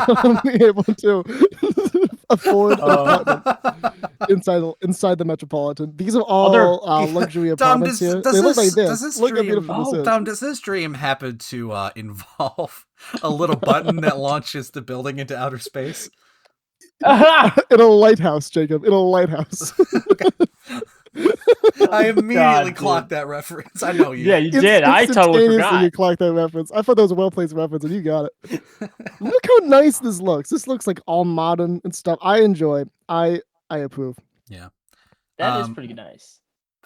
I'll be able to afford an apartment inside the Metropolitan. These are all luxury Dom, apartments here. They look like does this. this Look how dream, beautiful this is. Dom, does this dream happen to involve a little button that launches the building into outer space? In a lighthouse, Jacob. In a lighthouse. I immediately God, clocked that reference. I know you. Yeah, you did. I totally Instantaneously, forgot. you clocked that reference. I thought that was a well-placed reference, and you got it. Look how nice this looks. This looks like all modern and stuff. I enjoy. I approve. That is Um, pretty nice.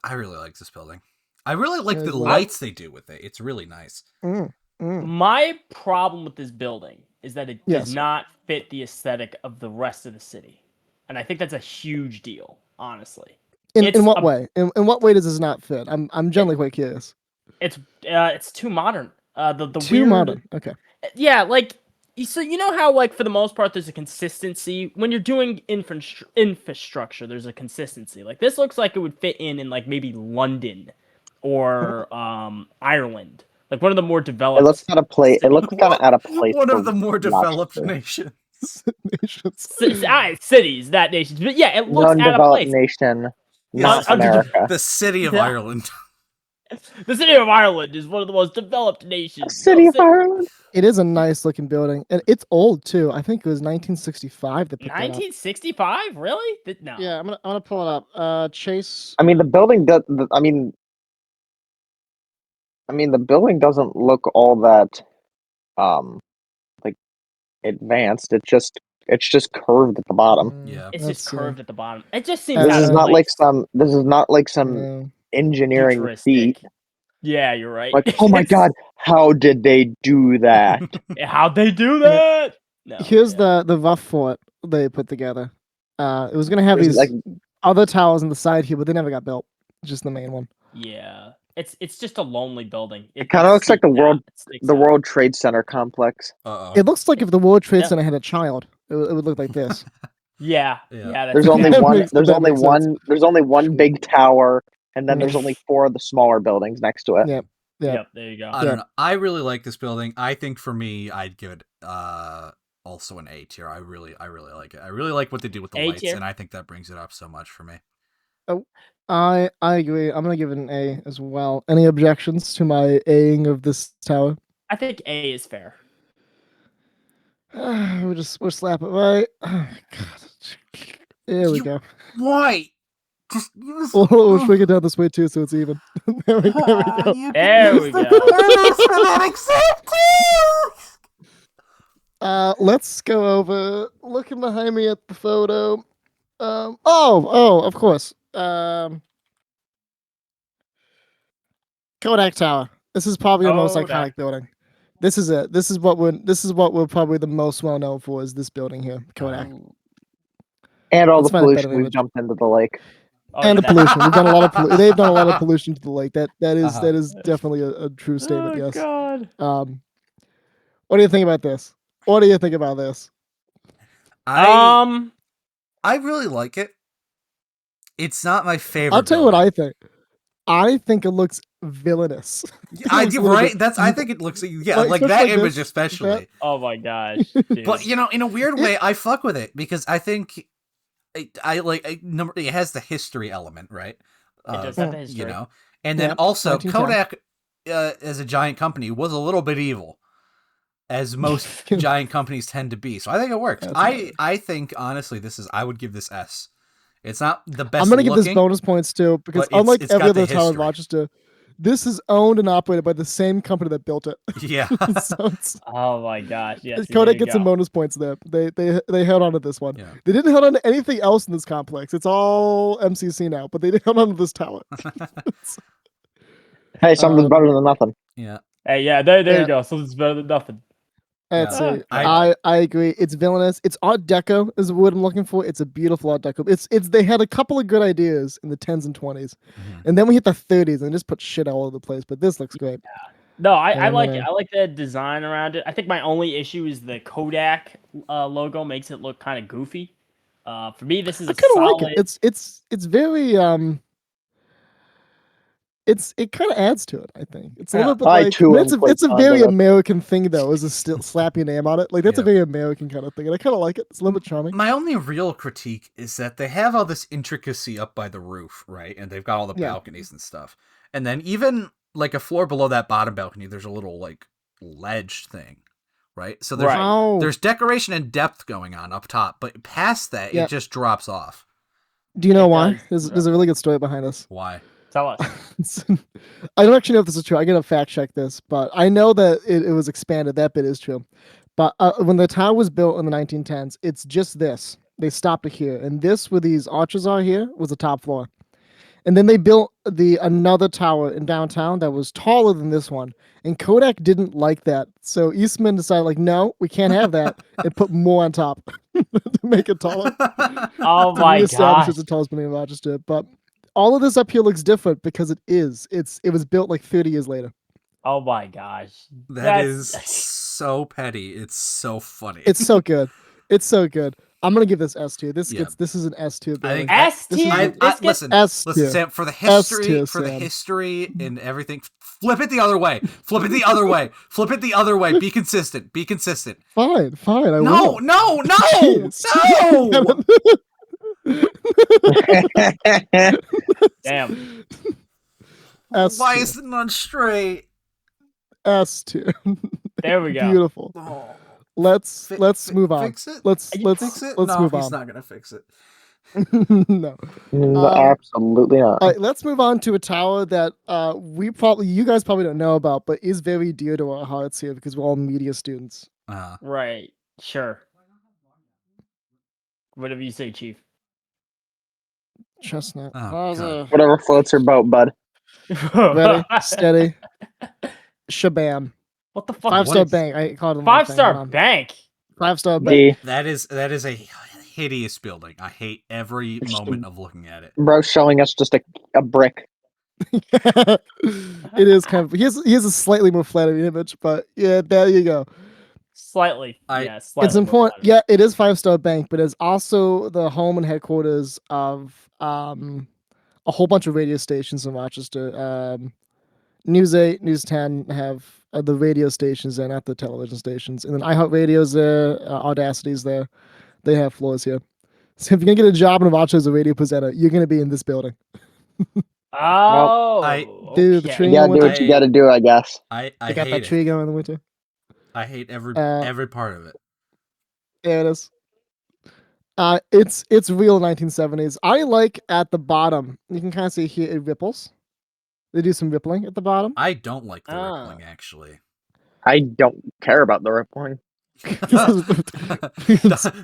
I really like this building. I really like Yeah, the it's nice. lights they do with it. It's really nice. Mm. My problem with this building is that it Yes. does not fit the aesthetic of the rest of the city, and I think that's a huge deal, honestly. In It's what a- way? In what way does this not fit? I'm generally quite curious. It's too modern. The Too weird, modern. Okay. yeah, like so you know how like for the most part there's a consistency when you're doing infrastructure. There's a consistency. Like this looks like it would fit in like maybe London or Ireland, like one of the more developed. It looks kind of It looks kind of out of place. One for of the more developed Rochester. nations. Nations. cities, not nations. But yeah, it looks out of Non-developed place. nation, Yes, not America. The city of Yeah. Ireland. The city of Ireland is one of the most developed nations. City of Ireland. It is a nice looking building, and it's old too. I think it was 1965 that put that up. 1965? Really? No. Yeah, I'm gonna pull it up. Chase. I mean, the building does. I mean, the building doesn't look all that, like advanced. It's just curved at the bottom. Yeah. It's let's just see. curved at the bottom. It just seems This out This of is not like place. some. This is not like some No. engineering Futuristic. feat. Yeah, you're right. Like, oh my It's- god, how did they do that? How'd they do that? No, Here's yeah. the rough fort they put together. It was gonna have There's, these like- other towers on the side here, but they never got built. Just the main one. Yeah. It's just a lonely building. It kinda looks like the sticks The out. World Trade Center complex. Uh-oh. It looks like if the World Trade Yeah. Center had a child, it would look like this. Yeah. Yeah. Yeah. There's only That one. makes- There's that only makes sense. one. There's only one big tower, and then Yeah. there's only 4 of the smaller buildings next to it. Yeah. Yeah. Yep. There you go. I don't know. I really like this building. I think for me, I'd give it also an A tier. I really like it. I really like what they do with the A lights, tier? and I think that brings it up so much for me. I agree. I'm gonna give it an A as well. Any objections to my A-ing of this tower? I think A is fair. We'll slap it right. Oh, God. There we You- go. Why? Just use. We'll swing it down this way too, so it's even. there we go. There we go. Let's go over. Looking behind me at the photo. Oh, of course. Kodak Tower. This is probably the most Kodak. iconic building. This is it. This is what we're probably the most well known for is this building here, Kodak. And all Let's the find a better pollution we've image. jumped into the lake. Oh, And the yeah, pollution. We've done a lot of they've done a lot of pollution to the lake. That is Uh-huh. that is definitely a true statement, Oh, yes. God. What do you think about this? What do you think about this? I really like it. It's not my favorite. I'll tell you what building. I think. I think it looks villainous. I looks a do, little right. bit- That's. I think it looks. Yeah, Like, like especially that like image, this, especially. Oh my gosh. Dude. But you know, in a weird way, I fuck with it because I think it has the history element, right? It does have the history. You know, and then Yep, also 1910. Kodak, as a giant company, was a little bit evil, as most giant companies tend to be. So I think it works. That's I think honestly, I would give this S. It's not the best. I'm gonna give this looking, bonus points too because but unlike it's every got the other tower in history. Rochester, this is owned and operated by the same company that built it. Yeah. so it's, Oh my gosh. Yes. Kodak gets some bonus points there. They held on to this one. Yeah. They didn't hold on to anything else in this complex. It's all MCC now, but they held on to this tower. Hey, something's Um, better than nothing. Yeah. Hey, yeah, there Yeah. you go. Something's better than nothing. That's Yeah. it. I- I agree. It's villainous. It's Art Deco is what I'm looking for. It's a beautiful Art Deco. It's they had a couple of good ideas in the 10s and 20s, Mhm. and then we hit the 30s and just put shit all over the place. But this looks great. No, I And, like it. I like the design around it. I think my only issue is the Kodak logo makes it look kind of goofy. For me, this is I a kind of solid. like it. It's very it kind of adds to it. I think it's a little bit I like too am it's a quite fond very of it. American thing though. Is a still slap your name on it. Like that's a Yeah. very American kind of thing, and I kind of like it. It's a little bit charming. My only real critique is that they have all this intricacy up by the roof, right? And they've got all the Yeah. balconies and stuff. And then even like a floor below that bottom balcony, there's a little like ledge thing, right? So there's Right. Oh, there's decoration and depth going on up top, but past that, Yeah. it just drops off. Do you know It why? does. There's a really good story behind this. Why? Tell us. I don't actually know if this is true. I gotta fact check this, but I know that it was expanded. That bit is true. But when the tower was built in the 1910s, it's just this. They stopped it here, and this, where these arches are here, was the top floor. And then they built another tower in downtown that was taller than this one. And Kodak didn't like that, so Eastman decided, like, no, we can't have that, and put more on top to make it taller. Oh To my reestablish gosh. it's the tallest building in Rochester. But all of this up here looks different because it is. It was built like 30 years later. Oh my gosh. That is so petty. It's so funny. It's so good. It's so good. I'm gonna give this S tier. This Yeah. this is an S tier. I think S This is tier. a- This gets listen, S listen, tier. Sam. For the S history, tier, for the Sam. history and everything, flip it the other way. Flip it the other way. Flip it the other way. Be consistent. Be consistent. Fine. I No, will. no, no, Jeez. no. Damn. S Why tier. is it not straight? S tier. There we go. Beautiful. Oh. Let's move on. Fix it. Let's Fix it. let's no, move he's on. not gonna fix it. No. Absolutely not. All right, let's move on to a tower that you guys probably don't know about, but is very dear to our hearts here because we're all media students. Right. Sure. Whatever you say, Chief. Chestnut Oh, Plaza. Whatever floats your boat, bud. Ready, steady, shabam. What the fuck? 5-star is- bank. I called it the wrong thing. 5-star Hold on. bank. 5-star bank. D. That is a hideous building. I hate every moment of looking at it. Bro showing us just a brick. It is kind of. He has a slightly more flattering image, but yeah, there you go. Slightly. I- Slightly It's more important. flattering. Yeah, it is 5-star bank, but it's also the home and headquarters of a whole bunch of radio stations in Rochester. News 8, News 10 have the radio stations there, not the television stations. And then iHeartRadio's there, Audacity's there. They have floors here. So if you're gonna get a job in Rochester as a radio presenter, you're gonna be in this building. Oh. Dude, the okay. tree- You gotta do what I- you gotta do, I guess. I They got hate that it. tree going in the winter. I hate every Uh, part of it. Yeah, it is. It's real 1970s. I like at the bottom. You can kind of see here it ripples. They do some rippling at the bottom. I don't like the Ah. rippling actually. I don't care about the rippling.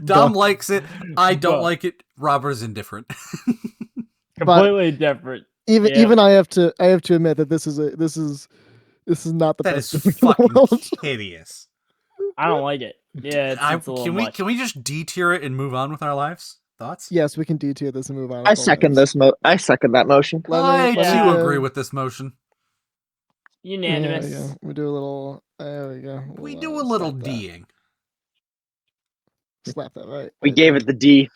Dom likes it. I don't Duh. like it. Robert's indifferent. Completely different. Even Yeah. even I have to admit that this is not the That best is building in the fucking world. hideous. I don't like it. Yeah, it's a little Can much. we just D-tier it and move on with our lives? Thoughts? Yes, we can D-tier this and move on. I second I second that motion. I Let me too go. agree with this motion. Unanimous. Yeah. We do a little. There we go. We We'll, do a little slap that. D'ing. Slap that right. We right gave there. it the D.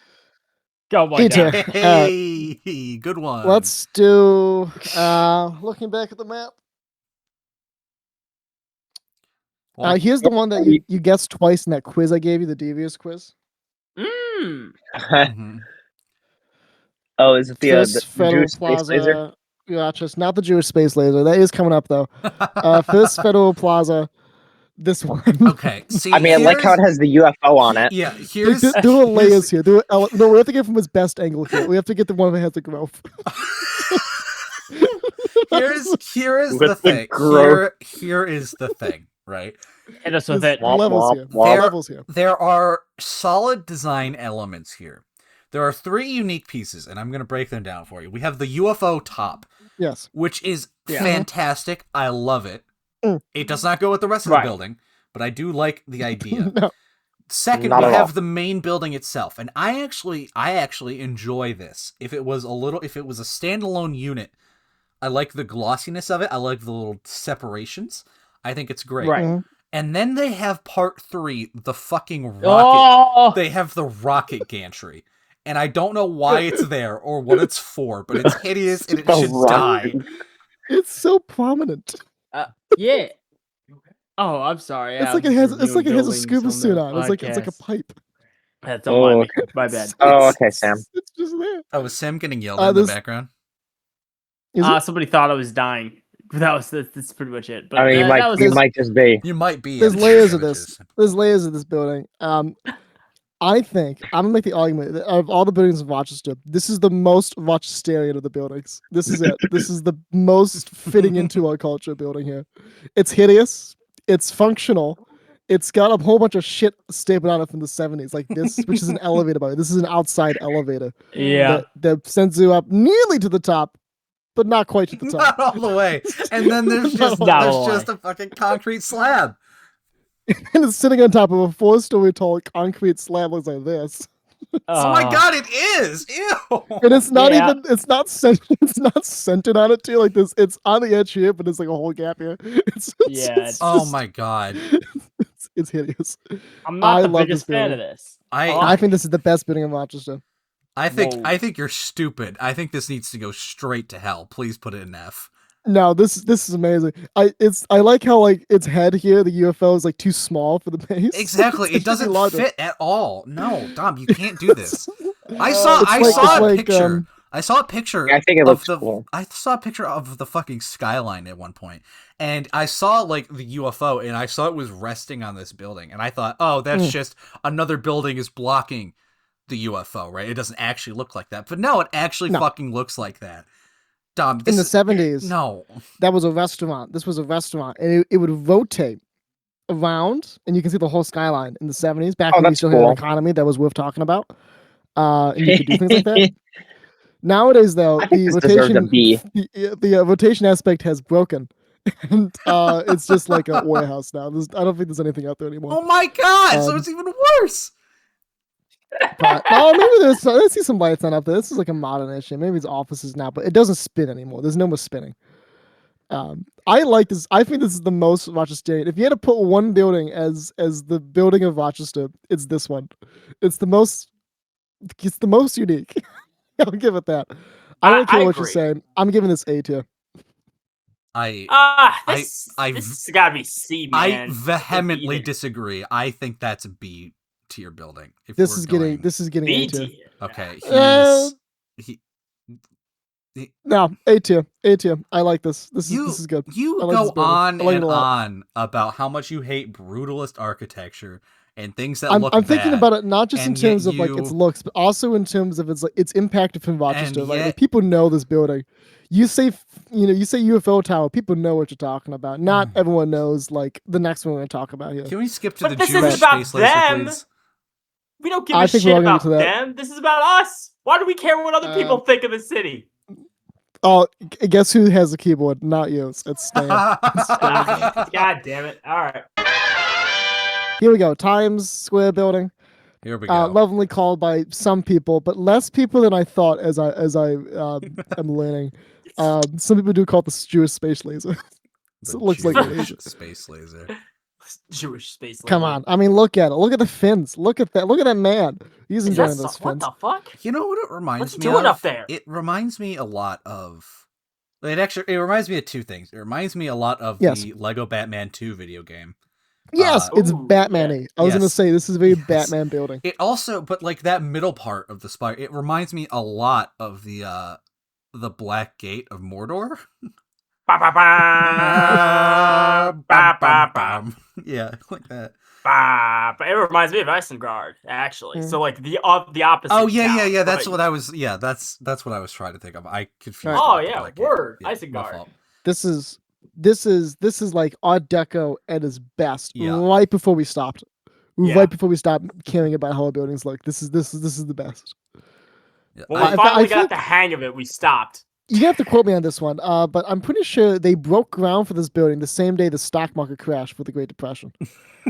Oh my D-tier. god. Hey, good one. Let's do. Looking back at the map. Well, Here's the one that you guessed twice in that quiz I gave you, the devious quiz. Mm. mhm. Oh, is it the First Federal Jewish space laser? Plaza, Rochester, not the Jewish space laser. That is coming up though. First Federal Plaza, this one. Okay. See, I mean, I like how it here's- has the UFO on it. Yeah, Like, here's do the layers here. No, we have to get from his best angle here. We have to get the one that has the growth. here is With the the thing. growth. Here is the thing, right? Hit us with There's it. Womp, levels womp, here. womp. Levels here. There are solid design elements here. There are 3 unique pieces, and I'm going to break them down for you. We have the UFO top, Yes. which is Yeah. fantastic. I love it. Mm. It does not go with the rest of Right. the building, but I do like the idea. No. Second, Not we at have all. the main building itself, and I actually enjoy this. If it was a standalone unit, I like the glossiness of it. I like the little separations. I think it's great. Right. Mhm. And then they have part 3, the fucking rocket. Oh, They have the rocket gantry. And I don't know why it's there or what it's for, but it's hideous and it The should rocket. die. It's so prominent. yeah. Oh, I'm sorry. It's I like was it has reviewing a buildings scuba on suit the on. It's like a podcast. pipe. Don't mind me. Oh, My bad. Oh, okay, Sam. It's just there. Oh, is Sam getting yelled at in the this- background? Is it? Somebody thought I was dying. That's pretty much it. But I mean, that was you might just be. You might be. There's I'm layers sure of this. There's layers of this building. I think I'm gonna make the argument that of all the buildings in Rochester, this is the most Rochesterian of the buildings. This is it. This is the most fitting into our culture building here. It's hideous. It's functional. It's got a whole bunch of shit stapled on it from the 70s, like this, which is an elevator. By the way, this is an outside elevator Yeah. that sends you up nearly to the top, but not quite to the top. Not all the way. And then there's just Not all the there's just a fucking concrete slab. And it's sitting on top of a 4-story tall concrete slab, looks like this. Oh my god, it is! Ew! And it's not Yeah. even it's not centered on it too, like this. It's on the edge here, but it's like a whole gap here. Yeah, Oh just- my god. it's hideous. I'm not I the love biggest this fan building. of this. I think this is the best building in Rochester. I think Whoa. you're stupid. I think this needs to go straight to hell. Please put it in F. No, this is amazing. I like how like its head here, the UFO is like too small for the base. Exactly. It should be doesn't larger. fit at all. No, Dom, you can't do this. I saw It's I like- saw it's a like, picture. I saw a picture I think it of looks the cool. I saw a picture of the fucking skyline at one point. And I saw like the UFO and I saw it was resting on this building and I thought, "Oh, that's just another building is blocking the UFO, right? It doesn't actually look like that." But no, it actually No. fucking looks like that. Dom, In this the is- 70s, No. that was a restaurant. This was a restaurant, and it would rotate around, and you can see the whole skyline in the 70s. Back Oh, when we that's still had an cool. economy that was worth talking about, and you could do things like that. Nowadays, though, I think the this deserves a rotation B. the rotation aspect has broken, and it's just like a warehouse now. I don't think there's anything out there anymore. Oh my god, so Um, it's even worse. But maybe I see some lights on up there. This is like a modern issue. Maybe it's offices now, but it doesn't spin anymore. There's no more spinning. I like this. I think this is the most Rochesterian. If you had to put one building as the building of Rochester, it's this one. It's the most unique. I'll give it that. I don't care I what you're agree. saying. I'm giving this A tier. I This gotta be C, I man. vehemently It's disagree. I think that's a B tier building. If This we're is getting going- this is getting B A tier. tier. Okay, Uh, he No, A tier. A tier. I like this. This you is good. you I like this go building. on I like it and a lot. on about how much you hate brutalist architecture and things that I'm look thinking bad. about it not just in and yet terms of like its you- looks, but also in terms of its impact from Rochester. And Like yet- people know this building. You say you say UFO tower, people know what you're talking about. Not everyone knows like the next one we're gonna talk about here. Can we skip to But the this isn't Jewish about space laser, them. please? We don't give I a think shit we're all gonna about get to that. them. This is about us. Why do we care what other people think of the city? Oh, guess who has the keyboard? Not you. It's Stan. God damn it. All right. Here we go. Times Square building. Here we go. Lovingly called by some people, but less people than I thought. As I am learning, some people do call it the Jewish space laser. The it looks like a Jewish laser. space laser. Jewish space. Come laser. on. I mean, look at it. Look at the fins. Look at that. Look at that man. He's Is that enjoying those what fins. the fuck? You know what it reminds What's he me doing of? up there? It reminds me a lot of. It reminds me of two things. It reminds me a lot of Yes. the Lego Batman 2 video game. Yes, it's Ooh, Batman-y. I was gonna Yes. say this is very Yes. Batman building. It also, but like that middle part of the spire, it reminds me a lot of the Black Gate of Mordor. Ba, ba, ba, ba, ba, ba, Yeah, like that. ba. But it reminds me of Isengard, actually. So like the opposite. Oh yeah, town, That's but- what I was. Yeah, that's what I was trying to think of. I confused. Oh, it with the yeah, Black Gate. word, Yeah, my Isengard. fault. This is like Art Deco at its best. Yeah. Right before we stopped. Yeah. Right before we stopped caring about how our buildings look. This is the best. Yeah, When I- we finally got think- the hang of it, we stopped. You have to quote me on this one, but I'm pretty sure they broke ground for this building the same day the stock market crashed with the Great Depression.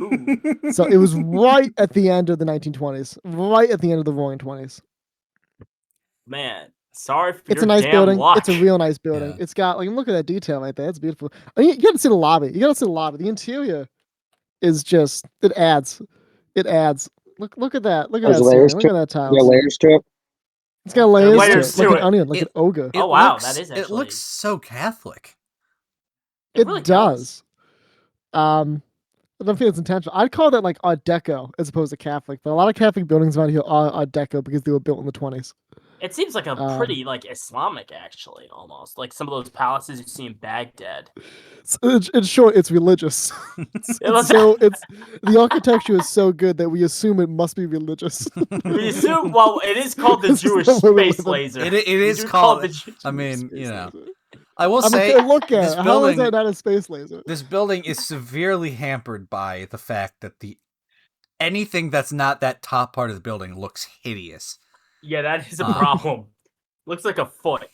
Ooh. So it was right at the end of the 1920s, right at the end of the Roaring 20s. Man, sorry for It's your a nice damn building. luck. It's a real nice building. Yeah. It's got like look at that detail right there. It's beautiful. I mean, you got to see the lobby. You got to see the lobby. The interior is just it adds. It adds. Look at that. Look at There's that. layers Ceiling. Look to- at that tile. There are layers to it. It's got layers, layers to it, to like it. an onion, like It- an ogre. Oh, wow, looks- that is It actually- looks so Catholic. It really does. I don't think it's intentional. I'd call that like Art Deco as opposed to Catholic, but a lot of Catholic buildings around here are Art Deco because they were built in the 20s. It seems like a Um, pretty like Islamic, actually, almost like some of those palaces you see in Baghdad. In short, it's religious. It's the architecture is so good that we assume it must be religious. We assume. Well, it is called the This is Jewish not where we space live in. laser. It is It's called. the Jew- I mean, Space you know, laser. I will I'm say gonna look at this it. How is building. that not a space laser? This building is severely hampered by the fact that anything that's not that top part of the building looks hideous. Yeah, that is a Um, problem. Looks like a foot.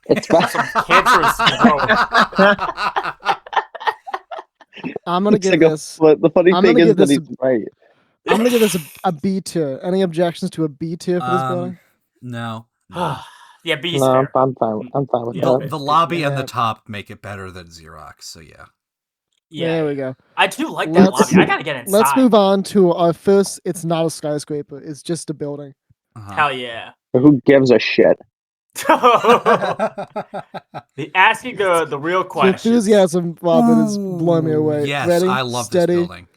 It's Some cancerous growth. I'm gonna It's give like a this. flip. The funny I'm thing gonna is give that this he's right. I'm gonna give this a B tier. Any objections to a B tier for this building? No. Yeah, B's No, fair. I'm fine. I'm fine with Yeah. that. The lobby and Yeah. the top make it better than Xerox, so yeah. Yeah, There we go. I do like that Let's- lobby. I gotta get inside. Let's move on to our first. It's not a skyscraper. It's just a building. Uh-huh. Hell yeah. But who gives a shit? Asking the real The questions. enthusiasm, Robin, is blowing me away. Yes, Ready? I love Steady. this building.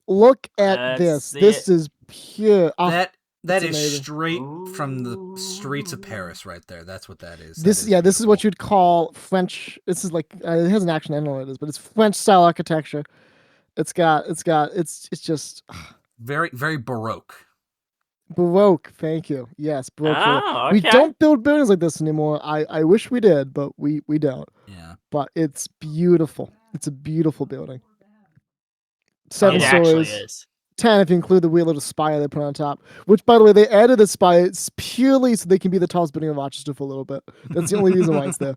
Look at Let's this. see This it. is pure. That that's is amazing. straight from the streets of Paris right there. That's what that is. This is what you'd call French. This is like it has an action. I don't know what it is, but it's French style architecture. It's just very, very Baroque. Baroque. Thank you. Yes, Baroque. Oh, We okay. don't build buildings like this anymore. I wish we did, but we don't. Yeah. But it's beautiful. It's a beautiful building. It 7 actually stories. is. 10 if you include the weird little spire they put on top. Which, by the way, they added the spire purely so they can be the tallest building in Rochester for a little bit. That's the only reason why it's there.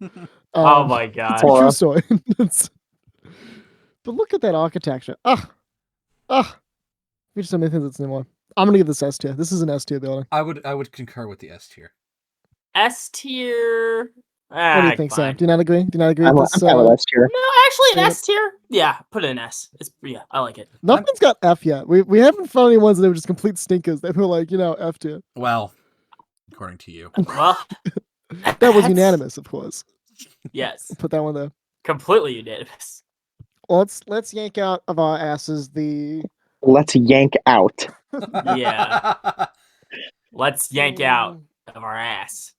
Oh my god. It's a true story. But look at that architecture. We just don't make things anymore. I'm gonna give this S tier. This is an S tier building. I would concur with the S tier. S tier. What do you think, Sam? Do you not agree? Do you not agree I'm with this? fine with S tier. No, actually, an Straight S tier. Yeah, put it in S. Yeah, I like it. Nothing's got F yet. We haven't found any ones that were just complete stinkers. They were like, F tier. Well, according to you. Well, That was that's- unanimous, of course. Yes, Put that one there. completely unanimous. Let's yank out of our asses the Let's yank out. Yeah. Let's yank out of our ass.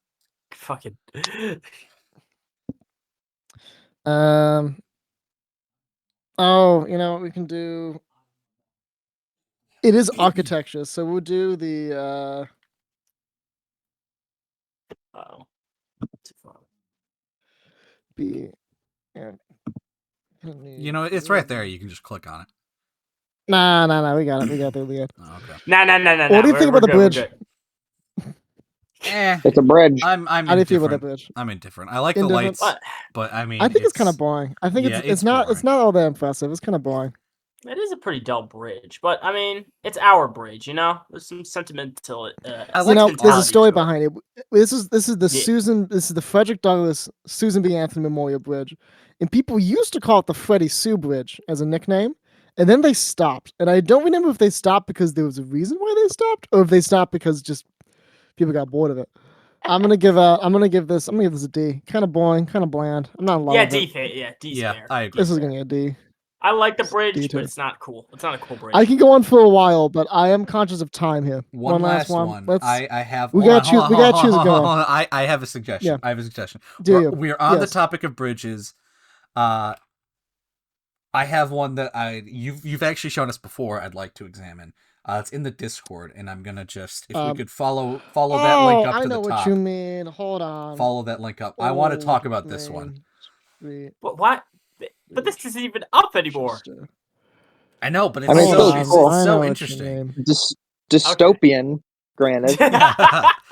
Fucking. Oh, what we can do. It is architecture, so we'll do the Oh. Too far. B. It's right there. You can just click on it. Nah. We got it. We got it. Oh, okay. No. What do you think about the bridge? It's a bridge. I'm How do you feel about that indifferent. bridge? I'm indifferent. I like the Indifferent? lights, What? but I mean, I think it's kind of boring. I think yeah, it's it's not boring. it's not all that impressive. It's kind of boring. It is a pretty dull bridge, but I mean, it's our bridge, There's some sentimental. I like There's a sentimentality story to it. behind it. This is the Yeah. This is the Frederick Douglass Susan B. Anthony Memorial Bridge, and people used to call it the Freddie Sue Bridge as a nickname, and then they stopped. And I don't remember if they stopped because there was a reason why they stopped, or if they stopped because just people got bored of it. I'm gonna give this a D. Kind of boring, kind of bland. I'm not in love Yeah, with D. it. D's Yeah, fair. I agree. This is gonna get a D. I like the bridge, D but too. it's not cool. It's not a cool bridge. I can go on for a while, but I am conscious of time here. One last one. Let's I have. we hold gotta on, choose- hold on, we gotta hold choose on, a hold go. on, hold on. I have a suggestion. Yeah. I have a suggestion. do you. We're on the Yes. topic of bridges. I have one that you've actually shown us before. I'd like to examine. It's in the Discord, and I'm gonna just if we could follow that link up I to know the what top. you mean. Hold on. Follow that link up. I want to talk about this Main one. Street But what? But this isn't even up anymore. Register. I know, but it's I mean, so, it's it's, cool. it's I know so what you interesting. mean. Dystopian, granted.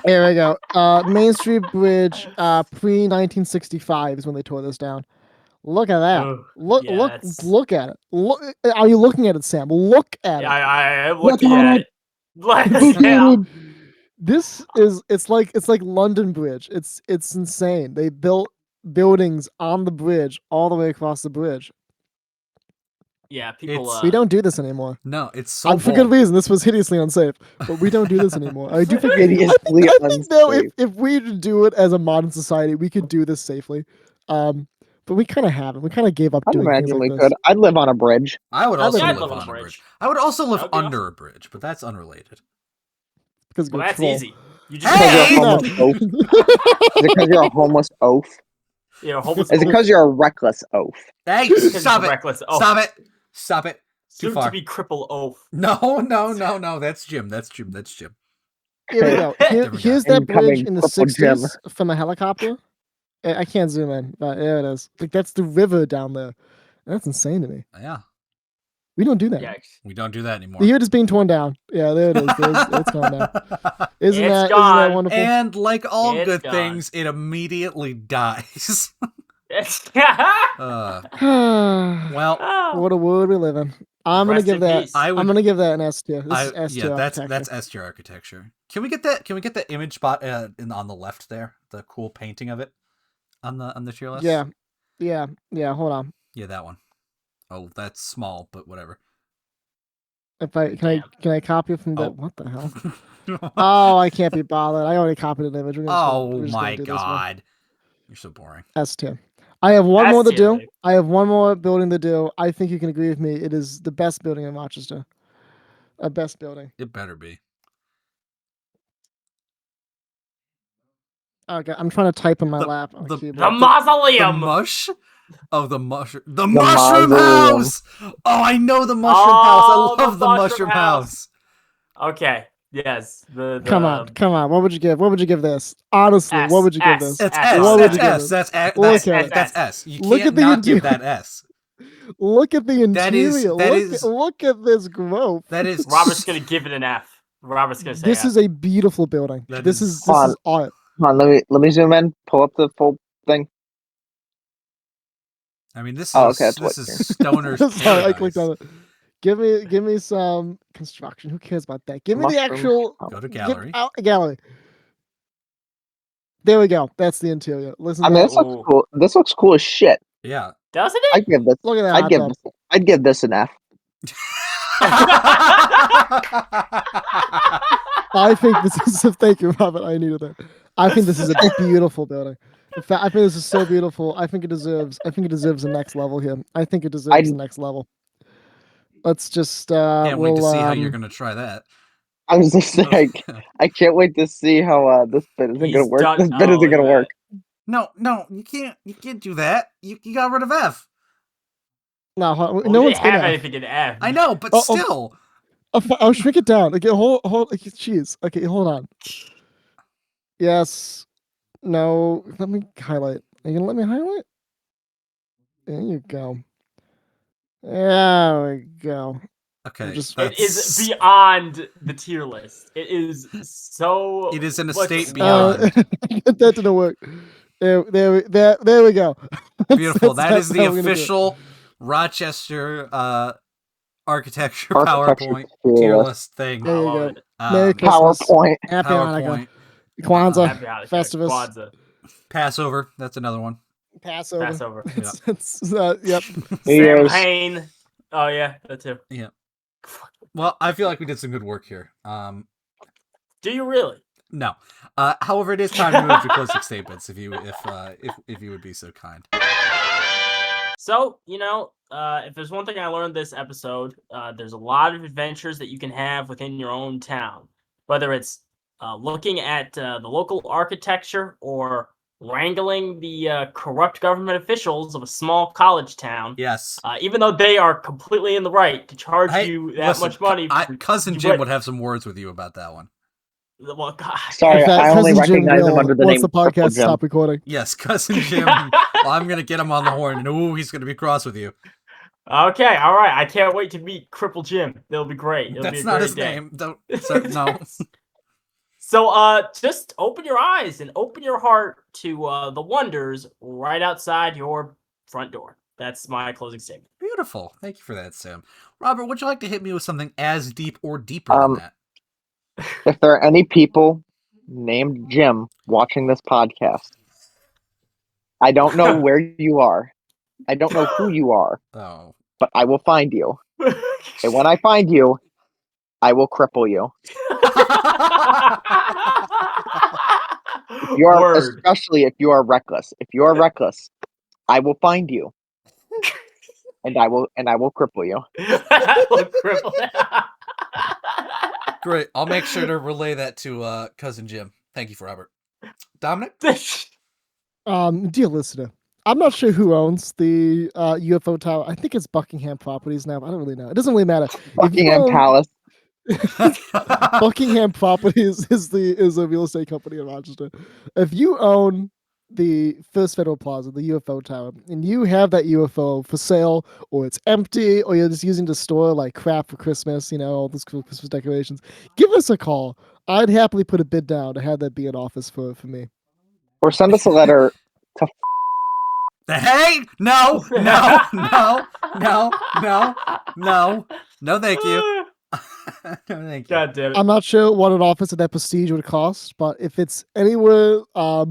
Here we go. Main Street Bridge, pre 1965 is when they tore this down. Look at that. Oh, Look yeah, look it's- look at it. Look are you looking at it, Sam? Look at it. I am Look looking at at it. it. Yeah. This is it's like London Bridge. It's insane. They built buildings on the bridge all the way across the bridge. Yeah, people. It's- We don't do this anymore. No, it's so For good bold. reason. This was hideously unsafe, but we don't do this anymore. I do think Hideously I think though, unsafe. if we do it as a modern society, we could do this safely. But we kind of haven't. We kind of gave up I'd doing things imagine we like could. this. I'd live on a bridge. I would I also live live on on a a bridge. bridge. I would also live That would be under a bridge, but that's unrelated. Because Well, that's control. easy. You just Hey! Because you're a homeless oaf? Is it because you're a homeless oaf? homeless. Is it because you're a reckless oaf? Hey, Because stop he's it! reckless. Oh. Stop it! Stop it! Too Soon far. to be cripple oaf. No. That's Jim. That's Jim. Here we go. Different Here's guy. that bridge Incoming in the Cripple Jim. 60s from a helicopter. I can't zoom in, but there it is. Like that's the river down there. That's insane to me. Yeah, We don't do that. Yikes. we don't do that anymore. The unit is being torn down. Yeah, there it is. It's gone now. Isn't It's that gone. wonderful? And like all It's good gone. things, it immediately dies. Oh. Well, What a world we live in. I'm gonna Rest give in that. peace. I'm gonna give that an S tier. This is S tier. yeah, that's architecture. S tier architecture. Can we get that? Can we get the image spot on the left there? The cool painting of it on the tier list. Yeah. Hold on. Yeah, that one. Oh, that's small, but whatever. If I can I copy from the Oh. what the hell? Oh, I can't be bothered. I already copied an image. We're Oh just gonna my do this one. god, you're so boring. S tier. I have one S more to tier, do. babe. I have one more building to do. I think you can agree with me. It is the best building in Rochester. A best building. It better be. Okay, I'm trying to type on my The- lap on the- the keyboard. The The mausoleum. mush. Oh, the mushroom. The mushroom mausoleum. house. Oh, I know the mushroom house. Oh, I the love the mushroom mushroom house. Okay. Yes. The Come on. What would you give? What would you give this? Honestly, S, what would you give S. this? That's S. S. What would That's you give S. it? That's S. Look That's at S. it. That's S. You Look can't at the not give interior. that S. Look at the That is- interior. that look, is- look at this growth. That is. Robert's gonna give it an F. Robert's gonna say This F. is a beautiful building. That This is- is this Hold is art. Come on, let me zoom in. Pull up the full thing. I mean, this is Oh, okay, that's this what- is stoner's Sorry, I clicked paradise. on it. Give me some construction. Who cares about that? Give me the Mushroom actual Go to give- gallery. gallery. There we go. That's the interior. Listen I to mean, that. this looks cool. This looks cool as shit. Yeah. Doesn't I'd give this. Look at that. I'd hot give tub. this. I'd give this an F. I think this is thank you, Robert. I needed that. I think this is a beautiful building. In fact, I think this is so beautiful. I think it deserves the next level here. I think it deserves the next level. Let's just Can't wait to we'll, see how you're gonna try that. I was just like, I can't wait to see how this bit isn't He's gonna work. done- This bit oh, isn't look gonna at work. No, you can't do that. You got rid of F. no, Well, no we one's didn't have gonna. anything in F. I know, but Oh, still. I'll shrink it down. Okay, hold. Jeez. Okay, hold on. Yes. No. Let me highlight. Are you gonna let me highlight? There you go. There we go. Okay. just- It is beyond the tier list. It is so. It is in a what's- state beyond. That didn't work. There we go. Beautiful. That is That's the how we're gonna do it. official Rochester architecture Architecture PowerPoint tier tier list. list thing. There you love go. it. Merry Christmas. PowerPoint. Happy Hanukkah. PowerPoint. Kwanzaa. Happy Hanukkah, Festivus. Kwanzaa, Passover. That's another one. Passover. Passover. It's, yep. New Year's. Champagne. Oh yeah, that too. Well, I feel like we did some good work here. Do you really? No. However, it is time to move to closing statements. If you would be so kind. So, if there's one thing I learned this episode, there's a lot of adventures that you can have within your own town. Whether it's looking at the local architecture or wrangling the corrupt government officials of a small college town, Yes. even though they are completely in the right to charge Hey, you that listen, much money. Cousin you Jim went- would have some words with you about that one. Well, God. Sorry, In fact, I only Cousin Jim recognize him will, under the once name the Cripple podcast Jim. stop recording. Yes, Cousin Jim. I'm gonna get him on the horn, and he's gonna be cross with you. Okay, all right. I can't wait to meet Cripple Jim. It'll be great. It'll be That's a not great his day. name. Don't. No. So, just open your eyes and open your heart to the wonders right outside your front door. That's my closing statement. Beautiful. Thank you for that, Sam. Robert, would you like to hit me with something as deep or deeper than that? If there are any people named Jim watching this podcast, I don't know where you are. I don't know who you are, Oh. but I will find you. And when I find you, I will cripple you. You are, Word. especially if you are reckless. If you are reckless, I will find you, and I will cripple you. Look, cripple. Great. I'll make sure to relay that to Cousin Jim. Thank you, Robert. Dominic? Dear listener, I'm not sure who owns the UFO tower. I think it's Buckingham Properties now. But I don't really know. It doesn't really matter. Buckingham Palace. Buckingham Properties is a real estate company in Rochester. If you own the First Federal Plaza, the UFO tower, and you have that UFO for sale, or it's empty, or you're just using to store like crap for Christmas, all those cool Christmas decorations, give us a call. I'd happily put a bid down to have that be an office for me. Or send us a letter to Hey! No, thank you. No, thank you. God damn it. I'm not sure what an office of that prestige would cost, but if it's anywhere, I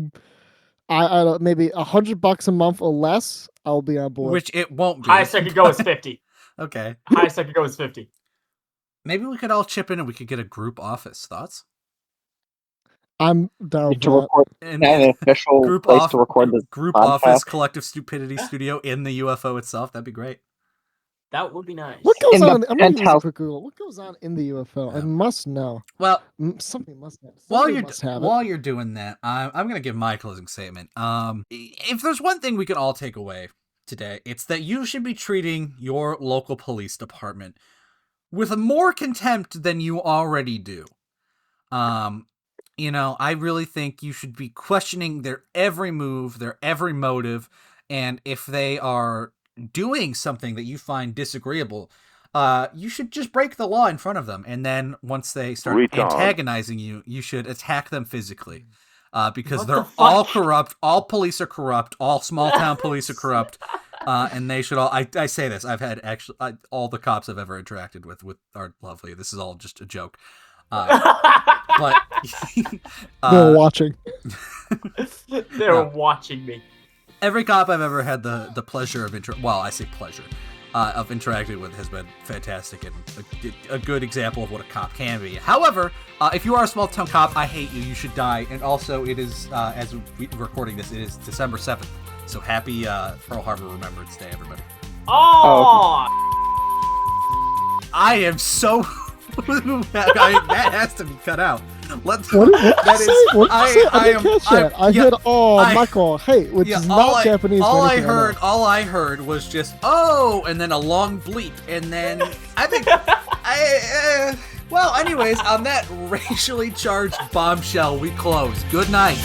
don't, maybe $100 a month or less, I'll be on board. Which it won't be. Highest I could go is 50. Okay. Highest I could go is 50. Maybe we could all chip in and we could get a group office. Thoughts? I'm down to for record And an official group place off- to record this group podcast. office, collective stupidity studio in the UFO itself. That'd be great. That would be nice. What goes In the on? I'm gonna use a penthouse. quick Google. What goes on in the UFO? I Yeah. must know. Well, Something must have. while Somebody you're must have it. while you're doing that, I'm gonna give my closing statement. If there's one thing we can all take away today, it's that you should be treating your local police department with more contempt than you already do. I really think you should be questioning their every move, their every motive, and if they are doing something that you find disagreeable, you should just break the law in front of them. And then once they start antagonizing you, you should attack them physically. Because What they're the fuck? all corrupt. All police are corrupt. All small town police are corrupt. And they should all. I say this. I've had all the cops I've ever interacted with are lovely. This is all just a joke. But They're watching. They were watching me. every cop I've ever had the pleasure of I say pleasure of interacting with has been fantastic and a good example of what a cop can be. However, if you are a small town cop, I hate you. You should die. And also, it is as we're recording this, it is December 7th. So happy Pearl Harbor Remembrance Day, everybody. Oh, I am so. that has to be cut out. Let's. What did you That say? is- What did you say? I didn't catch that. I heard, Michael, hey, which is not Japanese. All or I anything, heard, know. all I heard was just and then a long bleep, and then I think well, anyways, on that racially charged bombshell, we close. Good night.